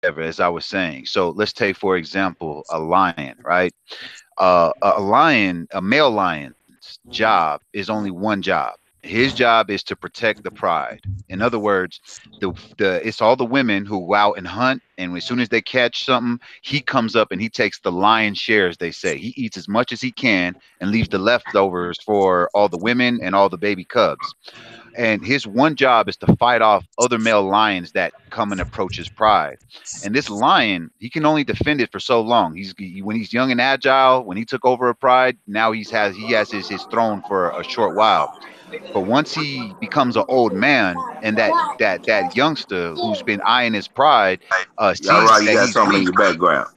whatever, as I was saying. So let's take, for example, a lion, right? A lion, a male lion's job is only one job. His job is to protect the pride. In other words, it's all the women who go out and hunt, and as soon as they catch something, he comes up and he takes the lion's share, as they say. He eats as much as he can and leaves the leftovers for all the women and all the baby cubs. And his one job is to fight off other male lions that come and approach his pride. And this lion, he can only defend it for so long. When he's young and agile, when he took over a pride, now he has his throne for a short while. But once he becomes an old man, and that youngster who's been eyeing his pride Y'all sees right, you that got he's something in weak, your background.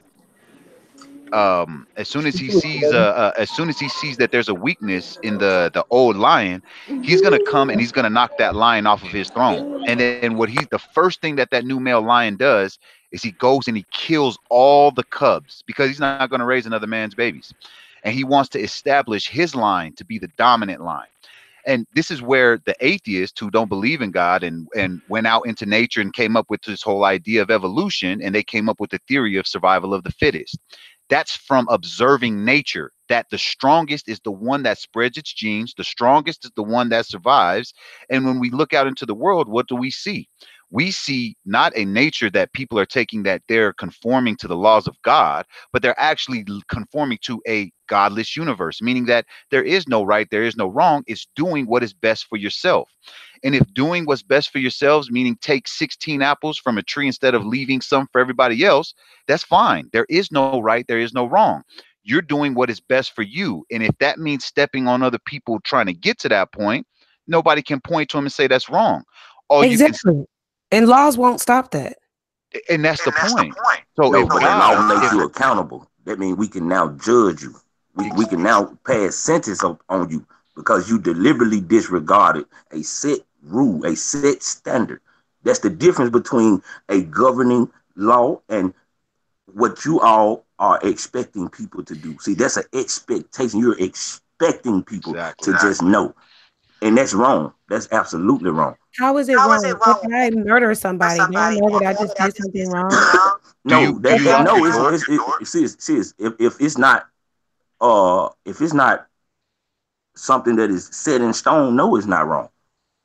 as soon as he sees that there's a weakness in the old lion, he's gonna come and he's gonna knock that lion off of his throne. And then the first thing that new male lion does is he goes and he kills all the cubs, because he's not gonna raise another man's babies, and he wants to establish his line to be the dominant line. And this is where the atheists who don't believe in God and went out into nature and came up with this whole idea of evolution, and they came up with the theory of survival of the fittest. That's from observing nature, that the strongest is the one that spreads its genes, the strongest is the one that survives. And when we look out into the world, what do we see? We see not a nature that people are taking, that they're conforming to the laws of God, but they're actually conforming to a godless universe, meaning that there is no right, there is no wrong. It's doing what is best for yourself. And if doing what's best for yourselves, meaning take 16 apples from a tree instead of leaving some for everybody else, that's fine. There is no right, there is no wrong. You're doing what is best for you. And if that means stepping on other people trying to get to that point, nobody can point to them and say that's wrong. All you can, Exactly. And laws won't stop that. and that's the point. So No, if but the law God, makes if you accountable. That means we can now judge you. We ex- can now pass sentence on you because you deliberately disregarded a set rule, a set standard. That's the difference between a governing law and what you all are expecting people to do. See, that's an expectation. You're expecting people to exactly, just know. And that's wrong. That's absolutely wrong. How is it wrong? If I murder somebody, do I know that I just did something wrong? No, do that, you that open no, your door? sis, if it's not something that is set in stone, no, it's not wrong.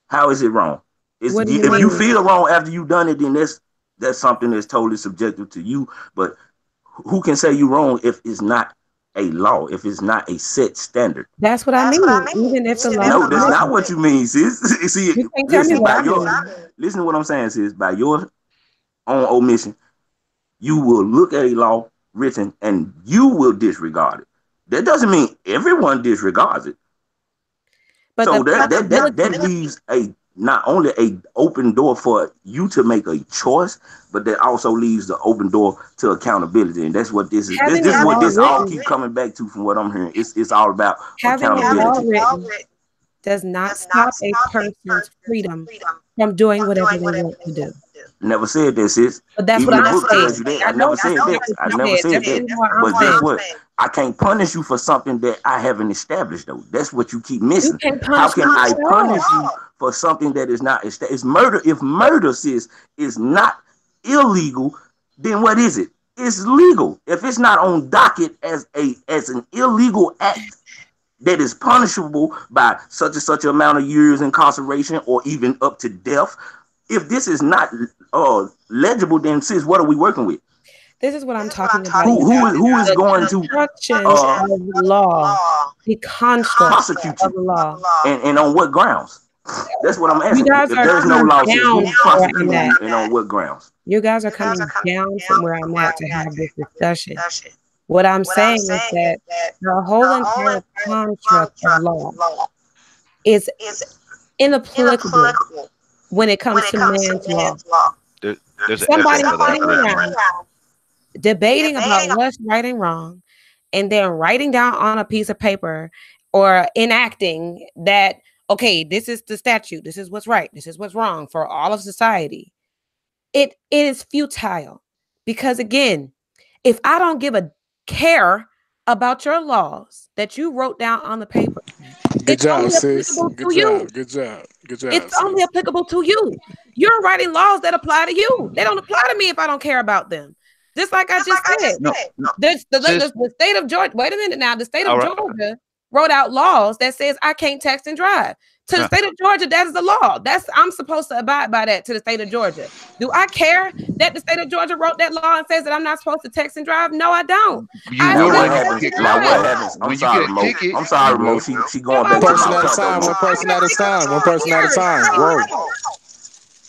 How is it wrong? It's What do you if you mean? feel wrong after you've done it, then that's something that's totally subjective to you. But who can say you wrong if it's not a law, if it's not a set standard? That's what I mean. Even if the law No, that's says not it, what you mean, sis. See, you can't tell me what I mean. listen to what I'm saying, sis. By your own omission, you will look at a law written and you will disregard it. That doesn't mean everyone disregards it. But So the that possibility, leaves a not only a open door for you to make a choice, but that also leaves the open door to accountability. And that's what this is. This having this a is what law this all written, keep coming back to from what I'm hearing. It's all about having a law accountability. written does not stop a person's freedom from doing whatever they want to do. Never said that, sis. But that's what Even the I'm book tells saying. you that. I I know never that's said not that. what I you never said. said That's the that. reason why I'm But guess saying what? I can't punish you for something that I haven't established, though. That's what you keep you missing. can't How punish me can I at punish all. you for something that is not established? It's murder. If murder, sis, is not illegal, then what is it? It's legal. If it's not on docket as an illegal act that is punishable by such and such amount of years incarceration or even up to death, if this is not legible, then sis, what are we working with? This is what I'm talking about, Who you who guys. is who is The going to construction uh, of law, the construct prosecute of you, law. and on what grounds? That's what I'm You asking. guys If are there's no coming law, sis, down who's from where I'm prosecuting at. you and on what grounds? You guys are coming down from where I'm at to have this discussion. What I'm saying is that the whole entire construct of law is inapplicable when it comes to man's law. There, there's an echo, Somebody brother sitting Alfred. around debating about what's right and wrong, and then writing down on a piece of paper or enacting that, okay, this is the statute, this is what's right, this is what's wrong for all of society. It is futile because, again, if I don't give a care about your laws that you wrote down on the paper, Good It's job, only sis. applicable Good to you. job. Good job. Good It's job, only sis. applicable to you. You're writing laws that apply to you. They don't apply to me if I don't care about them. Just like I just said, No, no, sis. the state of Georgia. Wait a minute now. The state All of right. Georgia wrote out laws that says I can't text and drive. To the Huh. state of Georgia, that is the law. I'm supposed to abide by that. To the state of Georgia, do I care that the state of Georgia wrote that law and says that I'm not supposed to text and drive? No, I don't. You I Now will still what when you text happens? and get Now what caught. drive. happens? I'm When you get sorry, a Mo. ticket, I'm you sorry, Mo. will. She No, going I back to One my person at a won't. point though, time. Mo. One person at a time. One person at a Here, time. I Whoa. won't.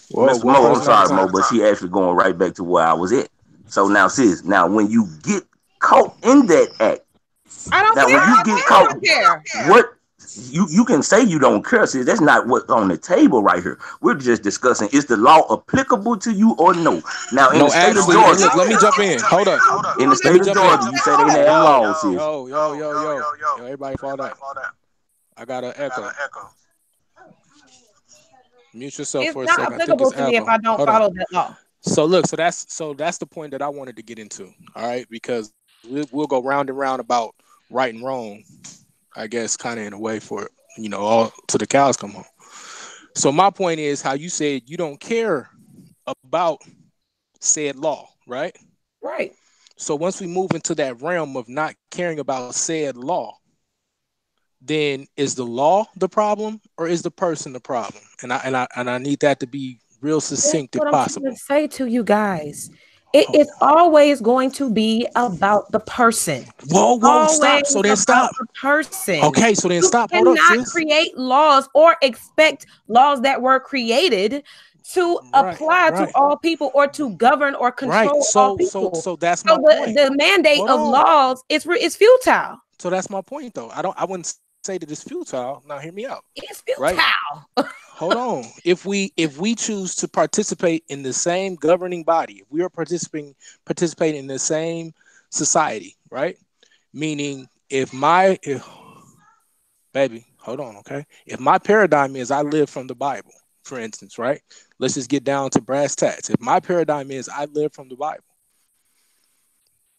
Whoa. Mr. One Mo, I'm person at a sorry, Mo, time. but she actually going right back to where I was at. So now, sis, now when you get caught in that act, I don't now care. when I you said get I caught, don't care. what you can say you don't care, sis. That's not what's on the table right here. We're just discussing is the law applicable to you or no. Now in the No, state of actually, and Georgia, look, let me jump in. Hold up. in the Let me state of jump in. Georgia, you say they have Yo, laws, sis. yo. Everybody fall down. I got an echo. Mute yourself It's for a not second. I think applicable it's to me if Alco. I don't Hold on. follow that law. So look, so that's the point that I wanted to get into. All right, because we'll go round and round about right and wrong. I guess kind of in a way for all to the cows come home. So my point is how you said you don't care about said law, right? Right. So once we move into that realm of not caring about said law, then is the law the problem or is the person the problem? And I need that to be real That's succinct if what I'm trying possible. to say to you guys. It Oh, is always going to be about the person. whoa, Always stop. So then about stop. the person. Okay, so then You stop. Hold up, cannot sis. create laws or expect laws that were created to Right, apply to right, all people or to govern or right. control all So people. that's So my point. the mandate Hold of on. laws is futile. So that's my point, though. I wouldn't say that it's futile. Now, hear me out, It's right? futile. Hold on. If we choose to participate in the same governing body, if we are participating in the same society, right? Meaning, if baby, hold on, okay? If my paradigm is I live from the Bible, for instance, right? Let's just get down to brass tacks. If my paradigm is I live from the Bible,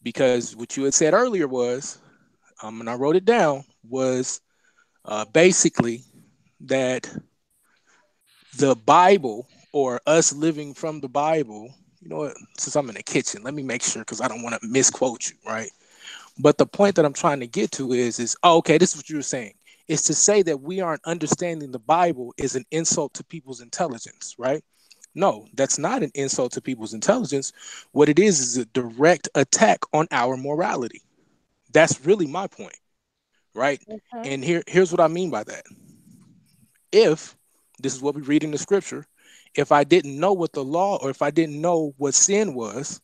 because what you had said earlier was, and I wrote it down, was basically that the Bible or us living from the Bible, you know what, since I'm in the kitchen, let me make sure because I don't want to misquote you, right? But the point that I'm trying to get to is oh, okay, this is what you were saying. Is to say that we aren't understanding the Bible is an insult to people's intelligence, right? No, that's not an insult to people's intelligence. What it is a direct attack on our morality. That's really my point, right? Okay. And here's what I mean by that. If this is what we read in the scripture, if I didn't know what the law or if I didn't know what sin was,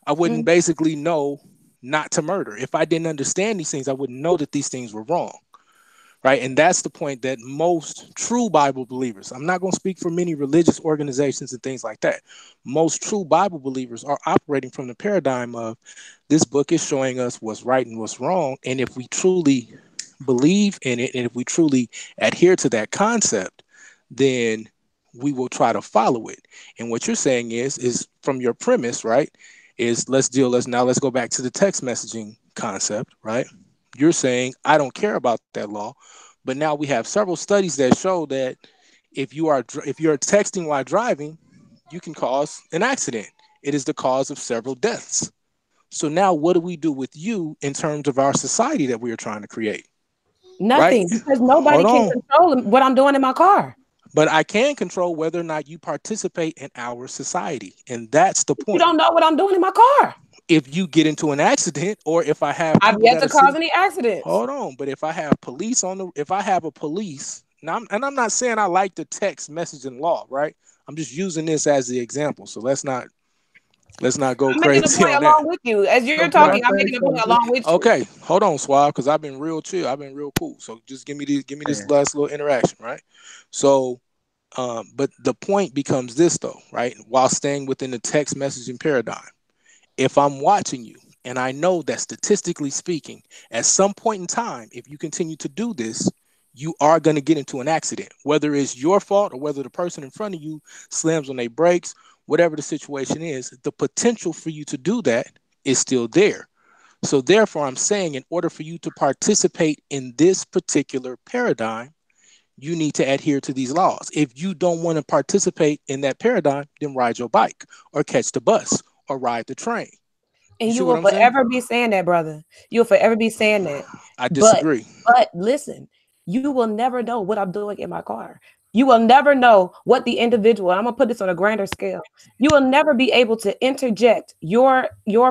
I wouldn't Mm. basically know not to murder. If I didn't understand these things, I wouldn't know that these things were wrong. Right. And that's the point that most true Bible believers, I'm not going to speak for many religious organizations and things like that. Most true Bible believers are operating from the paradigm of this book is showing us what's right and what's wrong. And if we truly believe in it and if we truly adhere to that concept, then we will try to follow it. And what you're saying is from your premise, right? Is let's go back to the text messaging concept, right? You're saying I don't care about that law, but now we have several studies that show that if you're texting while driving, you can cause an accident. It is the cause of several deaths. So now what do we do with you in terms of our society that we are trying to create? Right? Nothing, because Hold nobody can on. control what I'm doing in my car. But I can control whether or not you participate in our society. And that's the You point. don't know what I'm doing in my car. If you get into an accident or if I have I've people yet that to are cause sitting, any accidents. hold on, but if I have police if I have a police, now I'm not saying I like the text messaging law, right? I'm just using this as the example. So let's not go I'm making a crazy point on that. along with you. As you're So can I talking, I'm say making a point something? along with you. Okay, hold on, Swab, because I've been real chill. I've been real cool. So just give me this Man, last little interaction, right? So but the point becomes this though, right? While staying within the text messaging paradigm, if I'm watching you and I know that statistically speaking, at some point in time, if you continue to do this, you are going to get into an accident, whether it's your fault or whether the person in front of you slams on their brakes, whatever the situation is, the potential for you to do that is still there. So therefore, I'm saying in order for you to participate in this particular paradigm, you need to adhere to these laws. If you don't want to participate in that paradigm, then ride your bike or catch the bus or ride the train. You And see you what will I'm saying? forever be saying that, brother. You'll forever be saying that. I But disagree. listen, you will never know what I'm doing in my car. You will never know what the individual, I'm gonna put this on a grander scale. You will never be able to interject your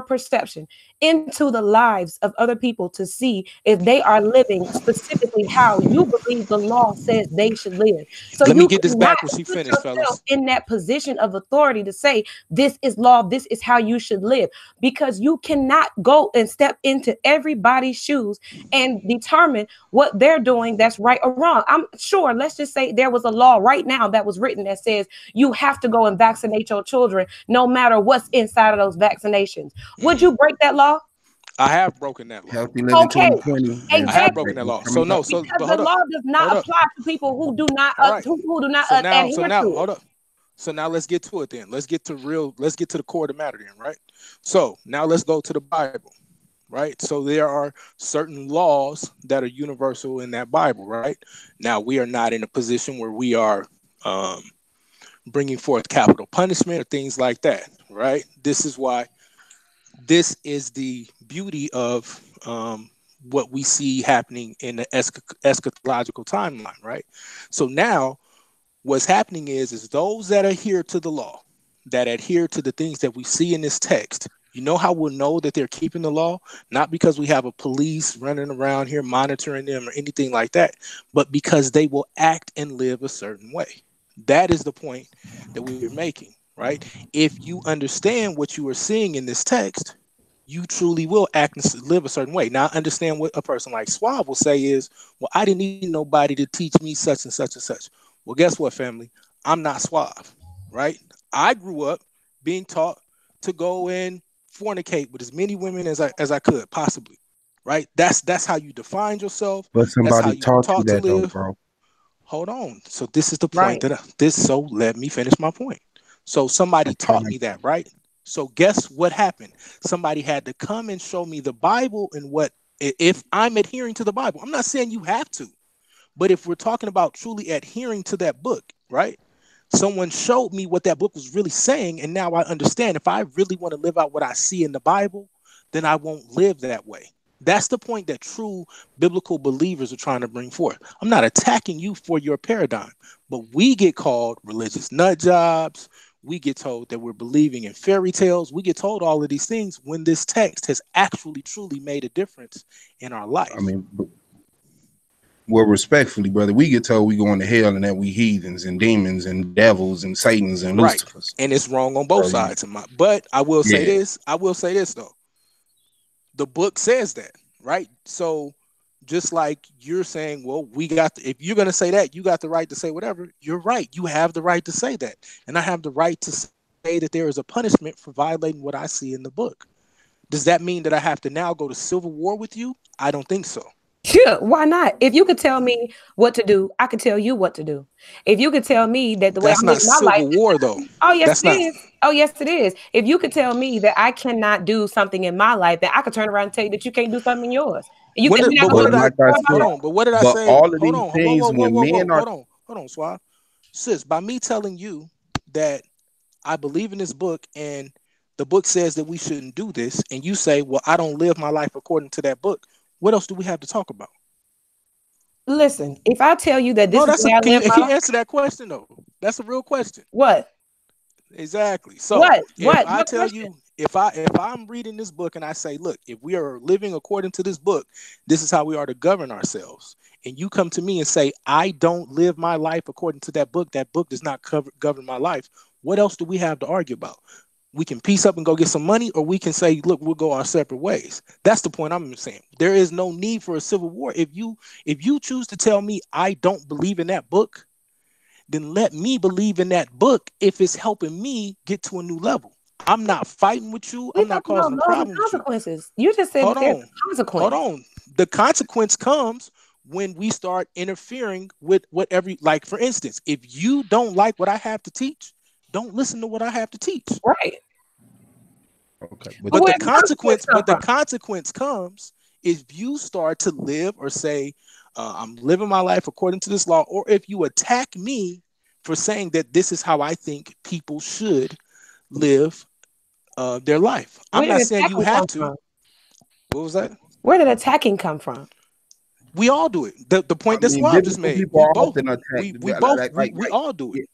perception into the lives of other people to see if they are living specifically how you believe the law says they should live. So Let me you get this cannot back when she put finished, yourself fellas. in that position of authority to say this is law, this is how you should live, because you cannot go and step into everybody's shoes and determine what they're doing that's right or wrong. I'm sure, let's just say there was a law right now that was written that says you have to go and vaccinate your children no matter what's inside of those vaccinations. Would you break that law? I have broken that law. Healthy living Okay, 2020 and I have exactly. broken that law. So coming no, up. so Because but the hold up. law does Hold not up. apply to people who do not All right. who do not So adhere now to hold it. up. So now let's get to it then. Let's get to the core of the matter then, right? So now let's go to the Bible, right? So there are certain laws that are universal in that Bible, right? Now we are not in a position where we are um, bringing forth capital punishment or things like that, right? This is why this is the beauty of what we see happening in the eschatological timeline, right? So now what's happening is those that adhere to the law, that adhere to the things that we see in this text, you know how we'll know that they're keeping the law? Not because we have a police running around here monitoring them or anything like that, but because they will act and live a certain way. That is the point that we're making, right? If you understand what you are seeing in this text, you truly will act and live a certain way. Now, I understand what a person like Suave will say is, well, I didn't need nobody to teach me such and such and such. Well, guess what, family? I'm not Suave, right? I grew up being taught to go and fornicate with as many women as I could possibly, right? That's how you defined yourself. But That's how somebody you were taught you taught to that though, live. bro. Hold on. So this is the point Right. that so let me finish my point. So somebody taught Okay. me that, right? So guess what happened? Somebody had to come and show me the Bible and what if I'm adhering to the Bible. I'm not saying you have to, but if we're talking about truly adhering to that book, right? Someone showed me what that book was really saying, and now I understand if I really want to live out what I see in the Bible, then I won't live that way. That's the point that true biblical believers are trying to bring forth. I'm not attacking you for your paradigm, but we get called religious nut jobs. We get told that we're believing in fairy tales. We get told all of these things when this text has actually truly made a difference in our I life. mean, well, respectfully, brother, we get told we going to hell and that we heathens and demons and devils and Satans and Right. Lucifers. And it's wrong on both So, sides. But I will say yeah, this. I will say this though. The book says that, right? So just like you're saying, well, if you're going to say that, you got the right to say whatever. You're right. You have the right to say that. And I have the right to say that there is a punishment for violating what I see in the book. Does that mean that I have to now go to civil war with you? I don't think so. Sure, why not? If you could tell me what to do, I could tell you what to do. If you could tell me that the way That's I'm not living my life civil is war though. oh yes That's it not. is. Oh yes it is. If you could tell me that I cannot do something in my life, then I could turn around and tell you that you can't do something in yours. And you When can did, we're not but gonna what go but did to I like I war hold about said, it. on? But what did I but say? all of Hold these on. Whoa, things whoa, whoa, when whoa, whoa. men are Hold on, Swab. Sis, by me telling you that I believe in this book and the book says that we shouldn't do this, and you say, well, I don't live my life according to that book. What else do we have to talk about? Listen, if I tell you that No, this is that's the a way I can live you my can you life, answer that question though? That's a real question. what? Exactly. So What? if What? I What tell question? you, if I'm reading this book and I say, look, if we are living according to this book, this is how we are to govern ourselves. And you come to me and say, I don't live my life according to that book. That book does not govern my life. What else do we have to argue about? We can piece up and go get some money, or we can say, look, we'll go our separate ways. That's the point I'm saying. There is no need for a civil war. If you choose to tell me I don't believe in that book, then let me believe in that book if it's helping me get to a new level. I'm not fighting with you. We I'm not talking about causing a laws and problem with you. consequences. You just said Hold that there's on. a Hold consequence. on. The consequence comes when we start interfering with whatever, like for instance, if you don't like what I have to teach, don't listen to what I have to teach. Right. okay, But but But where the the consequence consequence, come but the from? consequence comes if you start to live or say, I'm living my life according to this law, or if you attack me for saying that this is how I think people should live their life. I'm Where not did saying you attacking have come to. from? What was that? Where did attacking come from? We all do it. The I point that mean, Swab just biblical made. people We are both often attacked. we both we Like, all do it.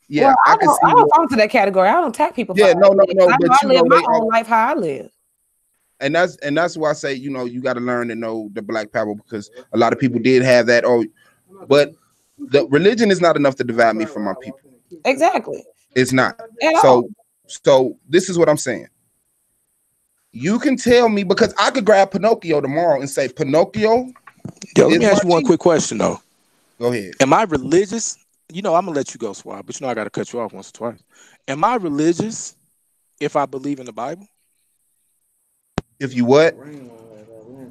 yeah, Well, yeah, I can I see don't what. fall into that category. I don't attack people for Yeah, how they live. no, I know but I live my they own all, life how I live. and that's why I say, you got to learn to know the black power, because a lot of people did have that. Oh, but the religion is not enough to divide me from my people. Exactly. It's not. At all. So this is what I'm saying. You can tell me, because I could grab Pinocchio tomorrow and say, Pinocchio Yo, let is me my ask you one chief. quick question though. Go ahead. Am I religious? I'm gonna let you go, Swab, but I gotta cut you off once or twice. Am I religious if I believe in the Bible? If you what?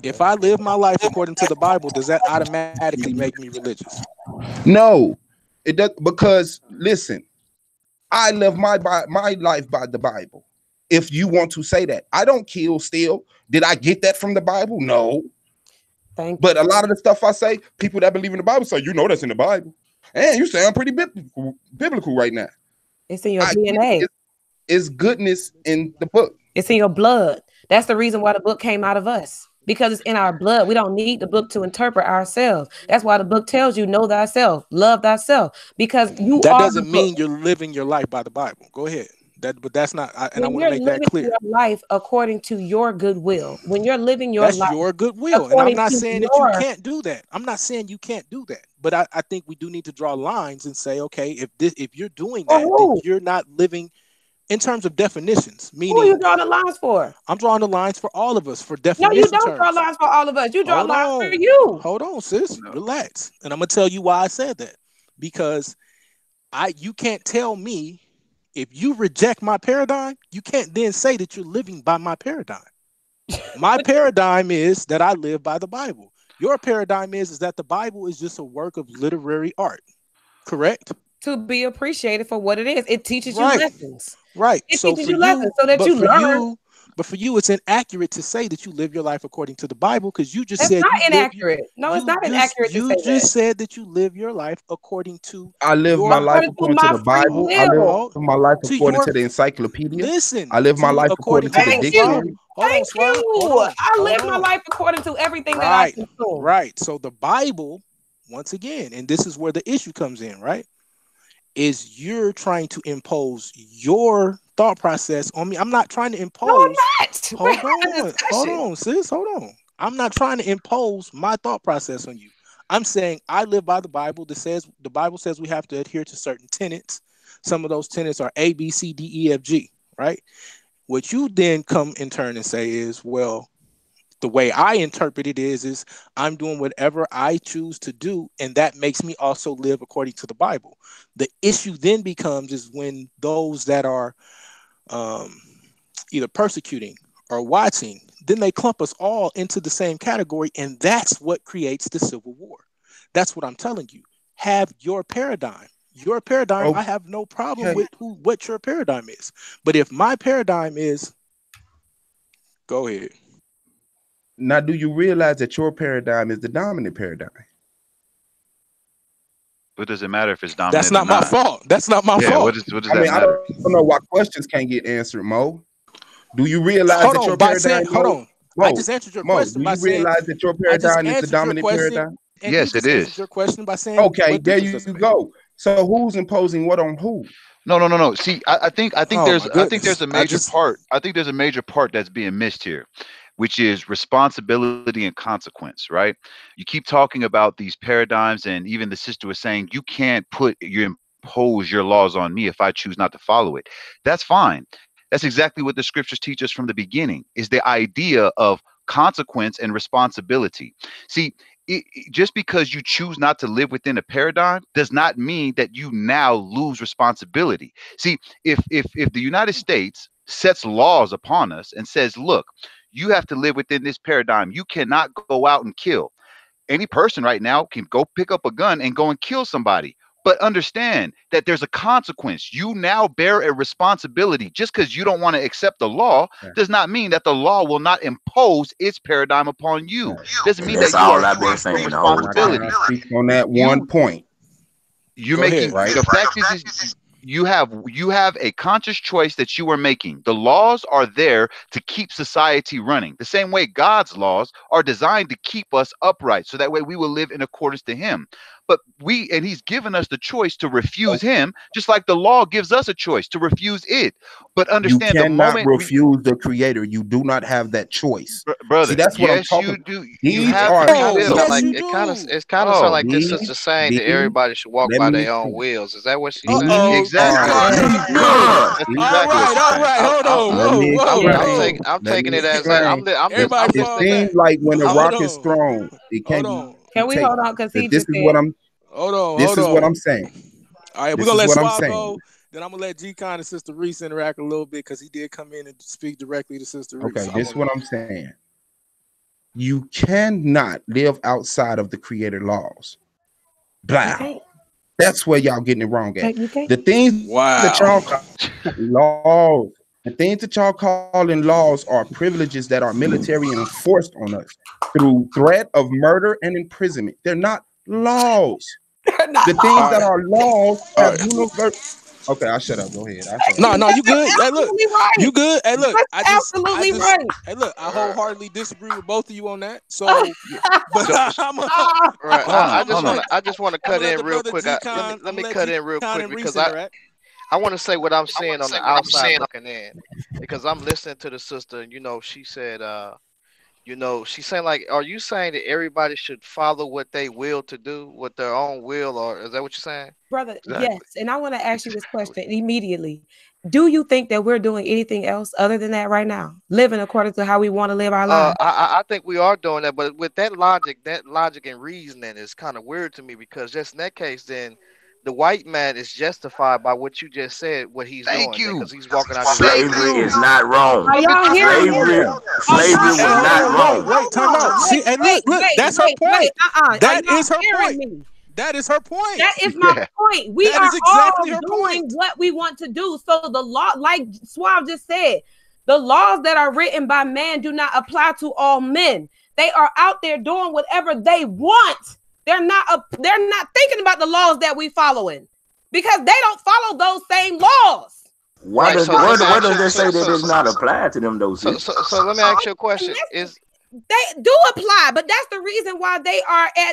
If I live my life according to the Bible, does that automatically make me religious? No, it does, because listen, I live my life by the Bible. If you want to say that, I don't kill, steal. Did I get that from the Bible? No. But a lot of the stuff I say, people that believe in the Bible say, that's in the Bible. And you sound pretty biblical right now. It's in your DNA. It's goodness in the book. It's in your blood. That's the reason why the book came out of us. Because it's in our blood. We don't need the book to interpret ourselves. That's why the book tells you, know thyself, love thyself. Because that doesn't mean you're living your life by the Bible. Go ahead. But that's not, and I want to make that clear. Your life according to your goodwill. When you're living your life, that's your goodwill, and I'm not saying that you can't do that. I'm not saying you can't do that, but I think we do need to draw lines and say, okay, if you're doing that, then you're not living in terms of definitions. Meaning, who are you drawing the lines for? I'm drawing the lines for all of us for definition. No, you don't draw lines for all of us. You draw lines for you. Hold on, sis. Relax, and I'm gonna tell you why I said that. Because you can't tell me. If you reject my paradigm, you can't then say that you're living by my paradigm. My paradigm is that I live by the Bible. Your paradigm is that the Bible is just a work of literary art. Correct? To be appreciated for what it is. It teaches you lessons. Right. It teaches you lessons so that you learn. But for you, it's inaccurate to say that you live your life according to the Bible, because you just said it's not inaccurate. No, it's not inaccurate. You just said that you live your life according to. I live my life according to the Bible. I live my life according to the encyclopedia. Listen, I live my life according to the dictionary. Thank you. I live my life according to everything that I consume. Right. So the Bible, once again, and this is where the issue comes in, right? Is you're trying to impose your thought process on me. I'm not trying to impose. No, I'm not. Hold on, sis. Hold on. I'm not trying to impose my thought process on you. I'm saying I live by the Bible. The Bible says we have to adhere to certain tenets. Some of those tenets are A, B, C, D, E, F, G, right? What you then come in turn and say is, well, the way I interpret it is I'm doing whatever I choose to do, and that makes me also live according to the Bible. The issue then becomes is when those that are either persecuting or watching, then they clump us all into the same category, and that's what creates the civil war. That's what I'm telling you. Have your paradigm. Your paradigm, I have no problem with what your paradigm is. But if my paradigm is, go ahead. Now, do you realize that your paradigm is the dominant paradigm? What does it matter if it's dominant? That's not my fault. That's not my fault. What does that matter? I don't know why questions can't get answered, Mo. Do you realize that your paradigm? Hold on. I just answered your question by saying. Do you realize that your paradigm is the dominant paradigm? Yes, it is. Your question by saying. Okay, there you go. So who's imposing what on who? No. See, I think there's a major part. I think there's a major part that's being missed here, which is responsibility and consequence, right? You keep talking about these paradigms, and even the sister was saying you can't impose your laws on me if I choose not to follow it. That's fine. That's exactly what the scriptures teach us from the beginning, is the idea of consequence and responsibility. See, just because you choose not to live within a paradigm does not mean that you now lose responsibility. See, if the United States sets laws upon us and says, look, you have to live within this paradigm. You cannot go out and kill. Any person right now can go pick up a gun and go and kill somebody. But understand that there's a consequence. You now bear a responsibility. Just because you don't want to accept the law Yeah. does not mean that the law will not impose its paradigm upon you. Yeah. Doesn't mean That's that you are all I've free been from saying the whole Now, can time. I responsibility. speak on that one You point? you're Go ahead. making Right. the fact is you have a conscious choice that you are making. The laws are there to keep society running. The same way God's laws are designed to keep us upright, so that way we will live in accordance to Him. But He's given us the choice to refuse Him, just like the law gives us a choice to refuse it. But You understand the cannot moment we, refuse the creator. You do not have that choice. See, brother, that's what I'm yes, talking you about. do. You These have It are free kind of Oh, sound will. yes, like you it do. kind of sound Oh, like this sister saying that these, everybody should walk let by me their own finish. wills. Is that what she's saying? These Uh-oh, exactly are what G-Con, she's you saying. Yes, good. God. That's these, All exactly what right, she's all saying. right. I, Hold I, on. let me Whoa, whoa, explain. whoa. I'm Let me taking it as a, explain. Everybody It fall seems back. like when the Hold rock is on. thrown, it Hold can't be on. Can we hold taken. on? Because he But this just is what said, I'm. Hold on. This Hold is what on. I'm saying. All right, we're This gonna is let what I'm Swab saying. go. Then I'm gonna let G-Con and Sister Reese interact a little bit because he did come in and speak directly to Sister Reese. Okay, So I'm this is gonna what I'm saying. You cannot live outside of the creator laws. you Blah. can't. That's where y'all getting it wrong at. You can't. The things that wow. y'all call laws, the things that y'all calling laws are privileges that are military and enforced on us through threat of murder and imprisonment. They're not laws. Not The things All that right. are laws All have right. universal. Okay, I shut up. Go ahead. I shut up. No, you That's good. Hey, look, absolutely you right. good. Hey, look, That's I absolutely just, right. hey, look, I wholeheartedly disagree with both of you on that. So, Yeah. but so, right. Hold on, I hold just on. want to I'm cut gonna let in the real brother quick. G-Con, Let I'm me gonna let cut in real G-Con quick and Reese because interact. I want to say what I'm seeing on the outside looking in, because I'm listening to the sister. And, she said, she's saying like, are you saying that everybody should follow what they will to do, what their own will, or is that what you're saying? Brother, yes. Exactly. And I want to ask you this Exactly. question immediately. Do you think that we're doing anything else other than that right now? Living according to how we want to live our lives? I think we are doing that, but with that logic and reasoning is kind of weird to me, because just in that case, then the white man is justified by what you just said, what he's Thank doing, you. because he's walking out his Thank will. Slavery you. is not wrong. Are From the y'all time, hearing me? Slavery, yeah. Are slavery y'all Hey, was hold not hearing on, me? wait, wrong. time Hold out. on. See, Wait, and wait, look, wait, that's her wait, wait. point. Are That y'all is her hearing point. me? That is her point. That is my Yeah. point. We That are is all exactly her doing point. what we want to do. So the law, like Suave just said, the laws that are written by man do not apply to all men. They are out there doing whatever they want. They're not thinking about the laws that we following because they don't follow those same laws. Why Right. does So let me where ask does you. that say that it's not applied to them though, sis? Let me ask you a And question. Is they do apply, but that's the reason why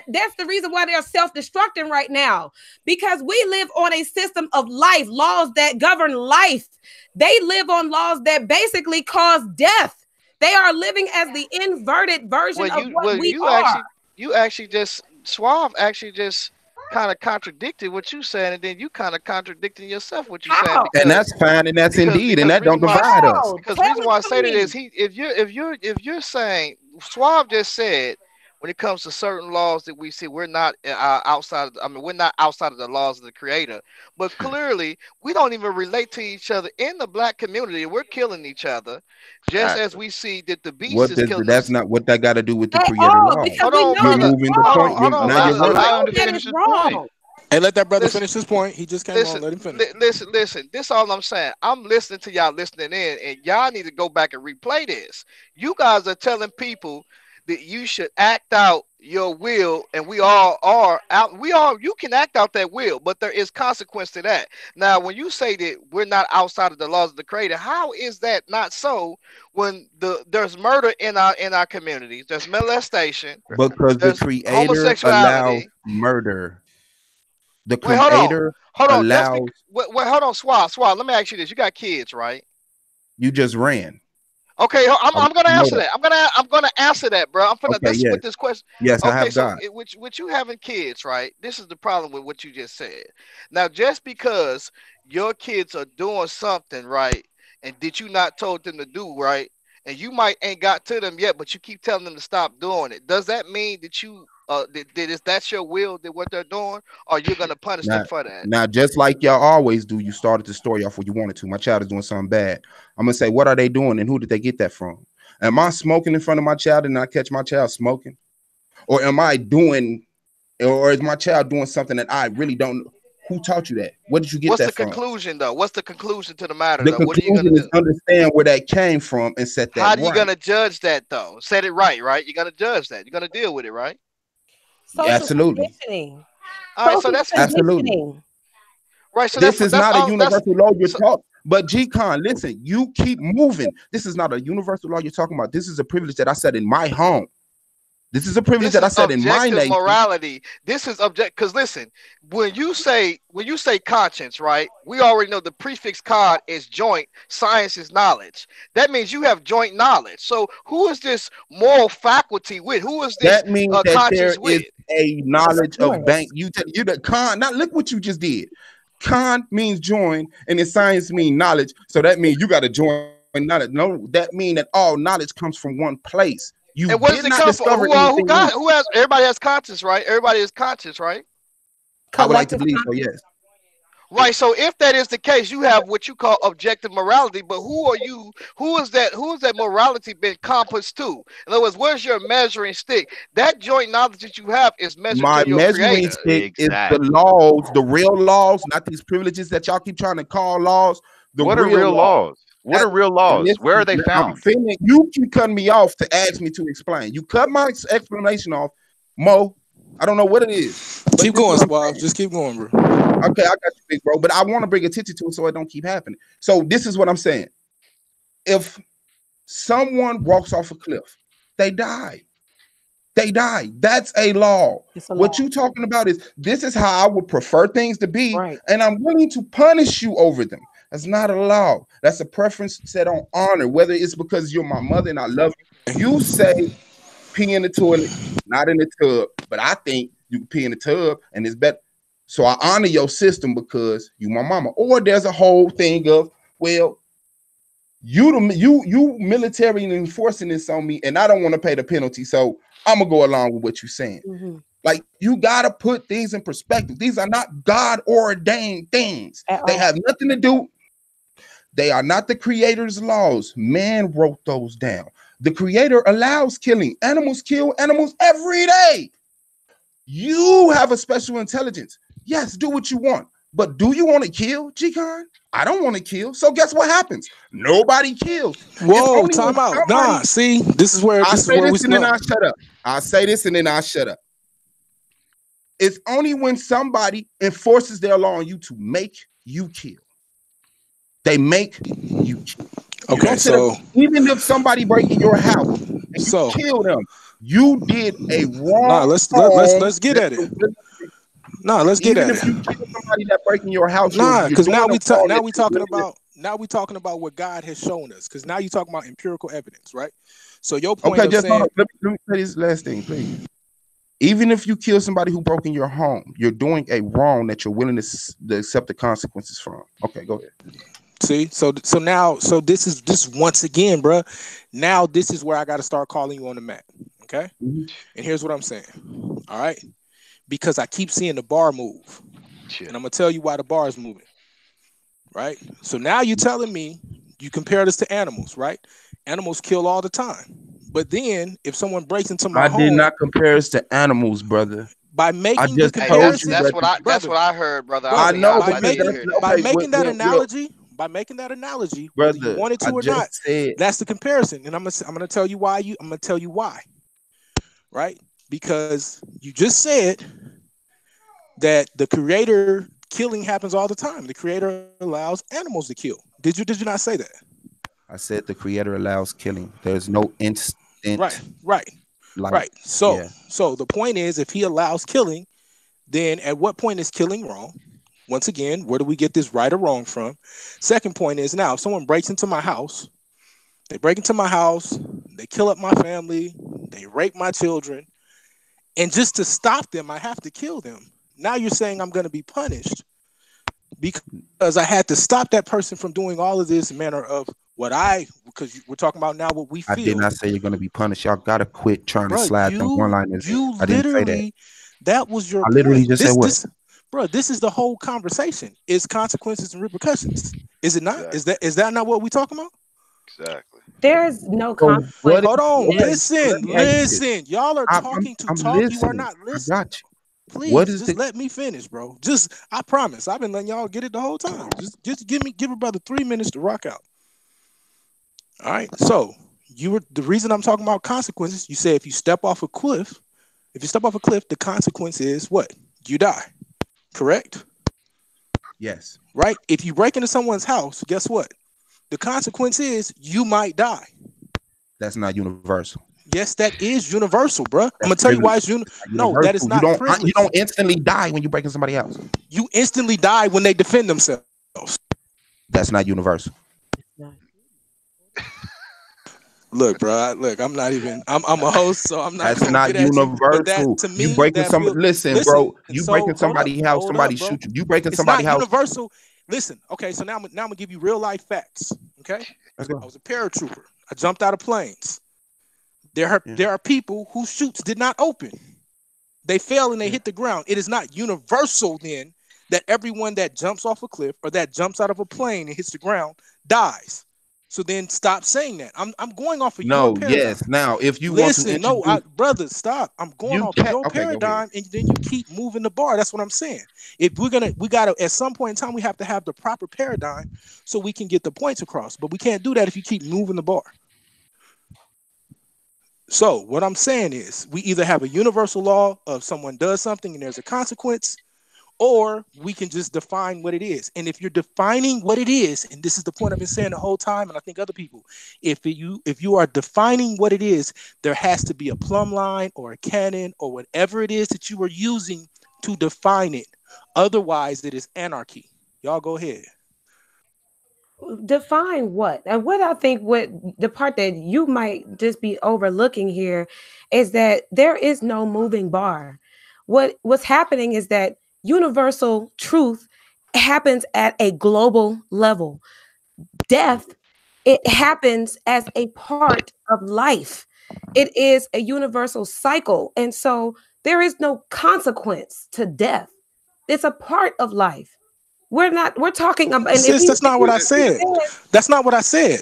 that's the reason why they're self-destructing right now, because we live on a system of life, laws that govern life. They live on laws that basically cause death. They are living as the inverted version of what we are. you actually just Suave actually just kind of contradicted what you said, and then you kind of contradicting yourself what you saying, How? And that's fine, and that's indeed, and because the that reason don't why divide us. because the Tell reason it why I to say that is me. if you're saying Suave just said, when it comes to certain laws that we see, we're not outside of, I mean, we're not outside of the laws of the creator, but clearly we don't even relate to each other in the black community. We're killing each other just as Exactly. we see that the beast What is does killing that's us. not what that got to do with the At creator all, laws. because Hold we on, know You're that brother. it's moving the Hold point. on, wrong. hold You on, now We you're brother. running. Allow know him to that finish it's his point. wrong. Hey, let that brother Listen, finish his point. He just came on. listen, Let him finish. listen. This all I'm saying. I'm listening to y'all listening in, and y'all need to go back and replay this. You guys are telling people that you should act out your will, and we all are out. We all you can act out that will, but there is consequence to that. Now, when you say that we're not outside of the laws of the creator, how is that not so? When there's murder in our communities, there's molestation, Because the there's creator allows homosexuality. murder. The Wait, creator hold on. Just be allows. wait, hold on, Swab. Let me ask you this: you got kids, right? You just ran. Okay, I I'm gonna know answer that. that. I'm gonna answer that, bro. I'm gonna Okay, this yes, with this question. yes, I Okay, have so God. with you having kids, right? This is the problem with what you just said. Now, just because your kids are doing something right, and did you not told them to do right, and you might ain't got to them yet, but you keep telling them to stop doing it. Does that mean that you that is that's your will that what they're doing, or you're gonna punish them Now, for that? now, just like y'all always do, you started the story off where you wanted to. My child is doing something bad. I'm gonna say, what are they doing, and who did they get that from? Am I smoking in front of my child and I catch my child smoking, or am I doing, or is my child doing something that I really don't? Who taught you that? Where did you get What's that the from? conclusion though? What's the conclusion to the matter The though? What are you gonna conclusion is do? understand where that came from and set that How are you right. gonna judge that though? Set it right, right? You're gonna judge that. You're gonna deal with it, right? Social Absolutely. conditioning. All right, so Social that's Absolutely. conditioning. right. So This is that's not a all. That's universal law you're so. talking. But G-Con, listen, you keep moving. This is not a universal law you're talking about. This is a privilege that I said in my home. This is a privilege This that I is said in my objective nation. morality. This is object because listen, when you say conscience, right? We already know the prefix "con" is joint. Science is knowledge. That means you have joint knowledge. So who is this moral faculty with? Who is this That means that there conscience is with? a Of knowledge of course. bank. You the con. Now look what you just did. Con means join, and in science means knowledge. So that means you got to join knowledge. No, that means that all knowledge comes from one place. You And where did does it not come from? discover anything Who new. got who has everybody has conscience, right? Everybody is conscious, right? I would like to Collective believe so. conscious. Yes. Right. So if that is the case, you have what you call objective morality. But who are you? Who is that? Who is that morality been compassed to? In other words, where's your measuring stick? That joint knowledge that you have is measured My to your measuring creator. stick is the Exactly. laws, the real laws, not these privileges that y'all keep trying to call laws. The What are real real laws. laws? What are real And laws? Where are listen, they I'm found? feeling you keep cutting me off to ask me to explain. You cut my explanation off, Mo. I don't know what it is, but Keep this is going, what I'm Suave. saying. Just keep going, bro. Okay, I got you, big bro. But I want to bring attention to it so it don't keep happening. So this is what I'm saying. If someone walks off a cliff, they die. They die. That's a law. It's a What law. you talking about is this is how I would prefer things to be, Right. and I'm willing to punish you over them. That's not a law. That's a preference set on honor, whether it's because you're my mother and I love you. You say pee in the toilet, not in the tub, but I think you can pee in the tub and it's better. So I honor your system because you my mama. Or there's a whole thing of, well, you military and enforcing this on me, and I don't want to pay the penalty. So I'm gonna go along with what you're saying. Mhm. Like you gotta put things in perspective. These are not God ordained things. At They all. have nothing to do. They are not the creator's laws. Man wrote those down. The creator allows killing. Animals kill animals every day. You have a special intelligence. Yes, do what you want. But do you want to kill, G-Con? I don't want to kill. So guess what happens? Nobody kills. It's Whoa, only when time out. somebody. Nah, see, this is where I say we this and then stuck. I shut up. I say this and then I shut up. It's only when somebody enforces their law on you to make you kill. They make you kill. You Okay, don't sit up, even if somebody break in your house and you so kill them, you did a nah, wrong. let's get at it. Nah, let's get Even at if it. you kill somebody that break in your house, Nah, because now we wrong. now we talking about what God has shown us. Because now you're talking about empirical evidence, right? So your point Okay, of just hold saying, on. Let me say this last thing, please. Even if you kill somebody who broke in your home, you're doing a wrong that you're willing to accept the consequences from. Okay, go ahead. see, so this is once again, bro. Now this is where I got to start calling you on the map. Okay, Mhm. and here's what I'm saying. All right, because I keep seeing the bar move, Shit. and I'm gonna tell you why the bar is moving. Right. So now you're telling me you compare this to animals, right? Animals kill all the time. But then if someone breaks into my I did home not compare us to animals, brother. by I making the just Hey, told you comparison, that. that's brother, what I heard, brother. I'll I brother, be know honest. by I because didn't making hear that's that. by okay. making that analogy, whether you Brother. wanted I to or just not, said that's the comparison. And I'm gonna tell you why right? Because you just said that the creator killing happens all the time. The creator allows animals to kill. Did you not say that? I said the creator allows killing. There's no instant Right, right, like right. So yeah. so the point is if he allows killing, then at what point is killing wrong? Once again, where do we get this right or wrong from? Second point is now if someone breaks into my house, they kill up my family, they rape my children, and just to stop them, I have to kill them. Now you're saying I'm going to be punished because I had to stop that person from doing all of this manner of because we're talking about now what we I did feel. not say you're gonna be punished. Y'all gotta quit trying to Bro, slide them one liners in. you I didn't say that. literally, that was your I literally point. just said what? This is the whole conversation. Is consequences and repercussions. Is it not? Exactly. Is that not what we talking about? Exactly. There is no So conflict. what Hold on, okay, so let me ask you this. listen. Y'all are I'm talking to I'm talk. You are listening. not I listening. got you. What Please, is just the let me finish, bro. Just, I promise. I've been letting y'all get it the whole time. Just give a brother 3 minutes to rock out. All right. So the reason I'm talking about consequences. You say if you step off a cliff, the consequence is what? You die. Correct? yes? Right? If you break into someone's house, guess what? The consequence is you might die. That's not universal. Yes, that is universal, bro. I'm That's gonna tell you privilege. why it's Not no, that is universal. not You privilege. don't instantly die when you break in somebody's house. You instantly die when they defend themselves. That's not universal. Look, bro. Look, I'm not even. I'm a host, so I'm not That's gonna not get at you. But that universal. to You me, breaking that some. feel. Listen, Listen. bro. You So breaking hold up, somebody's house. Somebody bro. shoot you. You breaking It's somebody's not house. universal. Listen. Okay, so now I'm gonna give you real life facts. Okay, Let's I go. was a paratrooper. I jumped out of planes. Yeah. There are people whose chutes did not open. They fell and they Yeah. hit the ground. It is not universal then that everyone that jumps off a cliff or that jumps out of a plane and hits the ground dies. So then stop saying that. I'm going off of your No. paradigm. Yes. Now, if you want to Listen, no, introduce, brother, stop. I'm going you off can. your Okay, go ahead. paradigm, and then you keep moving the bar. That's what I'm saying. If we gotta at some point in time, we have to have the proper paradigm so we can get the points across. But we can't do that if you keep moving the bar. So what I'm saying is we either have a universal law of someone does something and there's a consequence, or we can just define what it is. And if you're defining what it is, and this is the point I've been saying the whole time, and I think other people, if you are defining what it is, there has to be a plumb line or a canon or whatever it is that you are using to define it. Otherwise, it is anarchy. Y'all go ahead. Define what? And what I think what the part that you might just be overlooking here is that there is no moving bar. What's happening is that universal truth happens at a global level. Death, it happens as a part of life. It is a universal cycle. And so there is no consequence to death. It's a part of life. We're talking about, and Sis, that's if not what we I said. That's not what I said.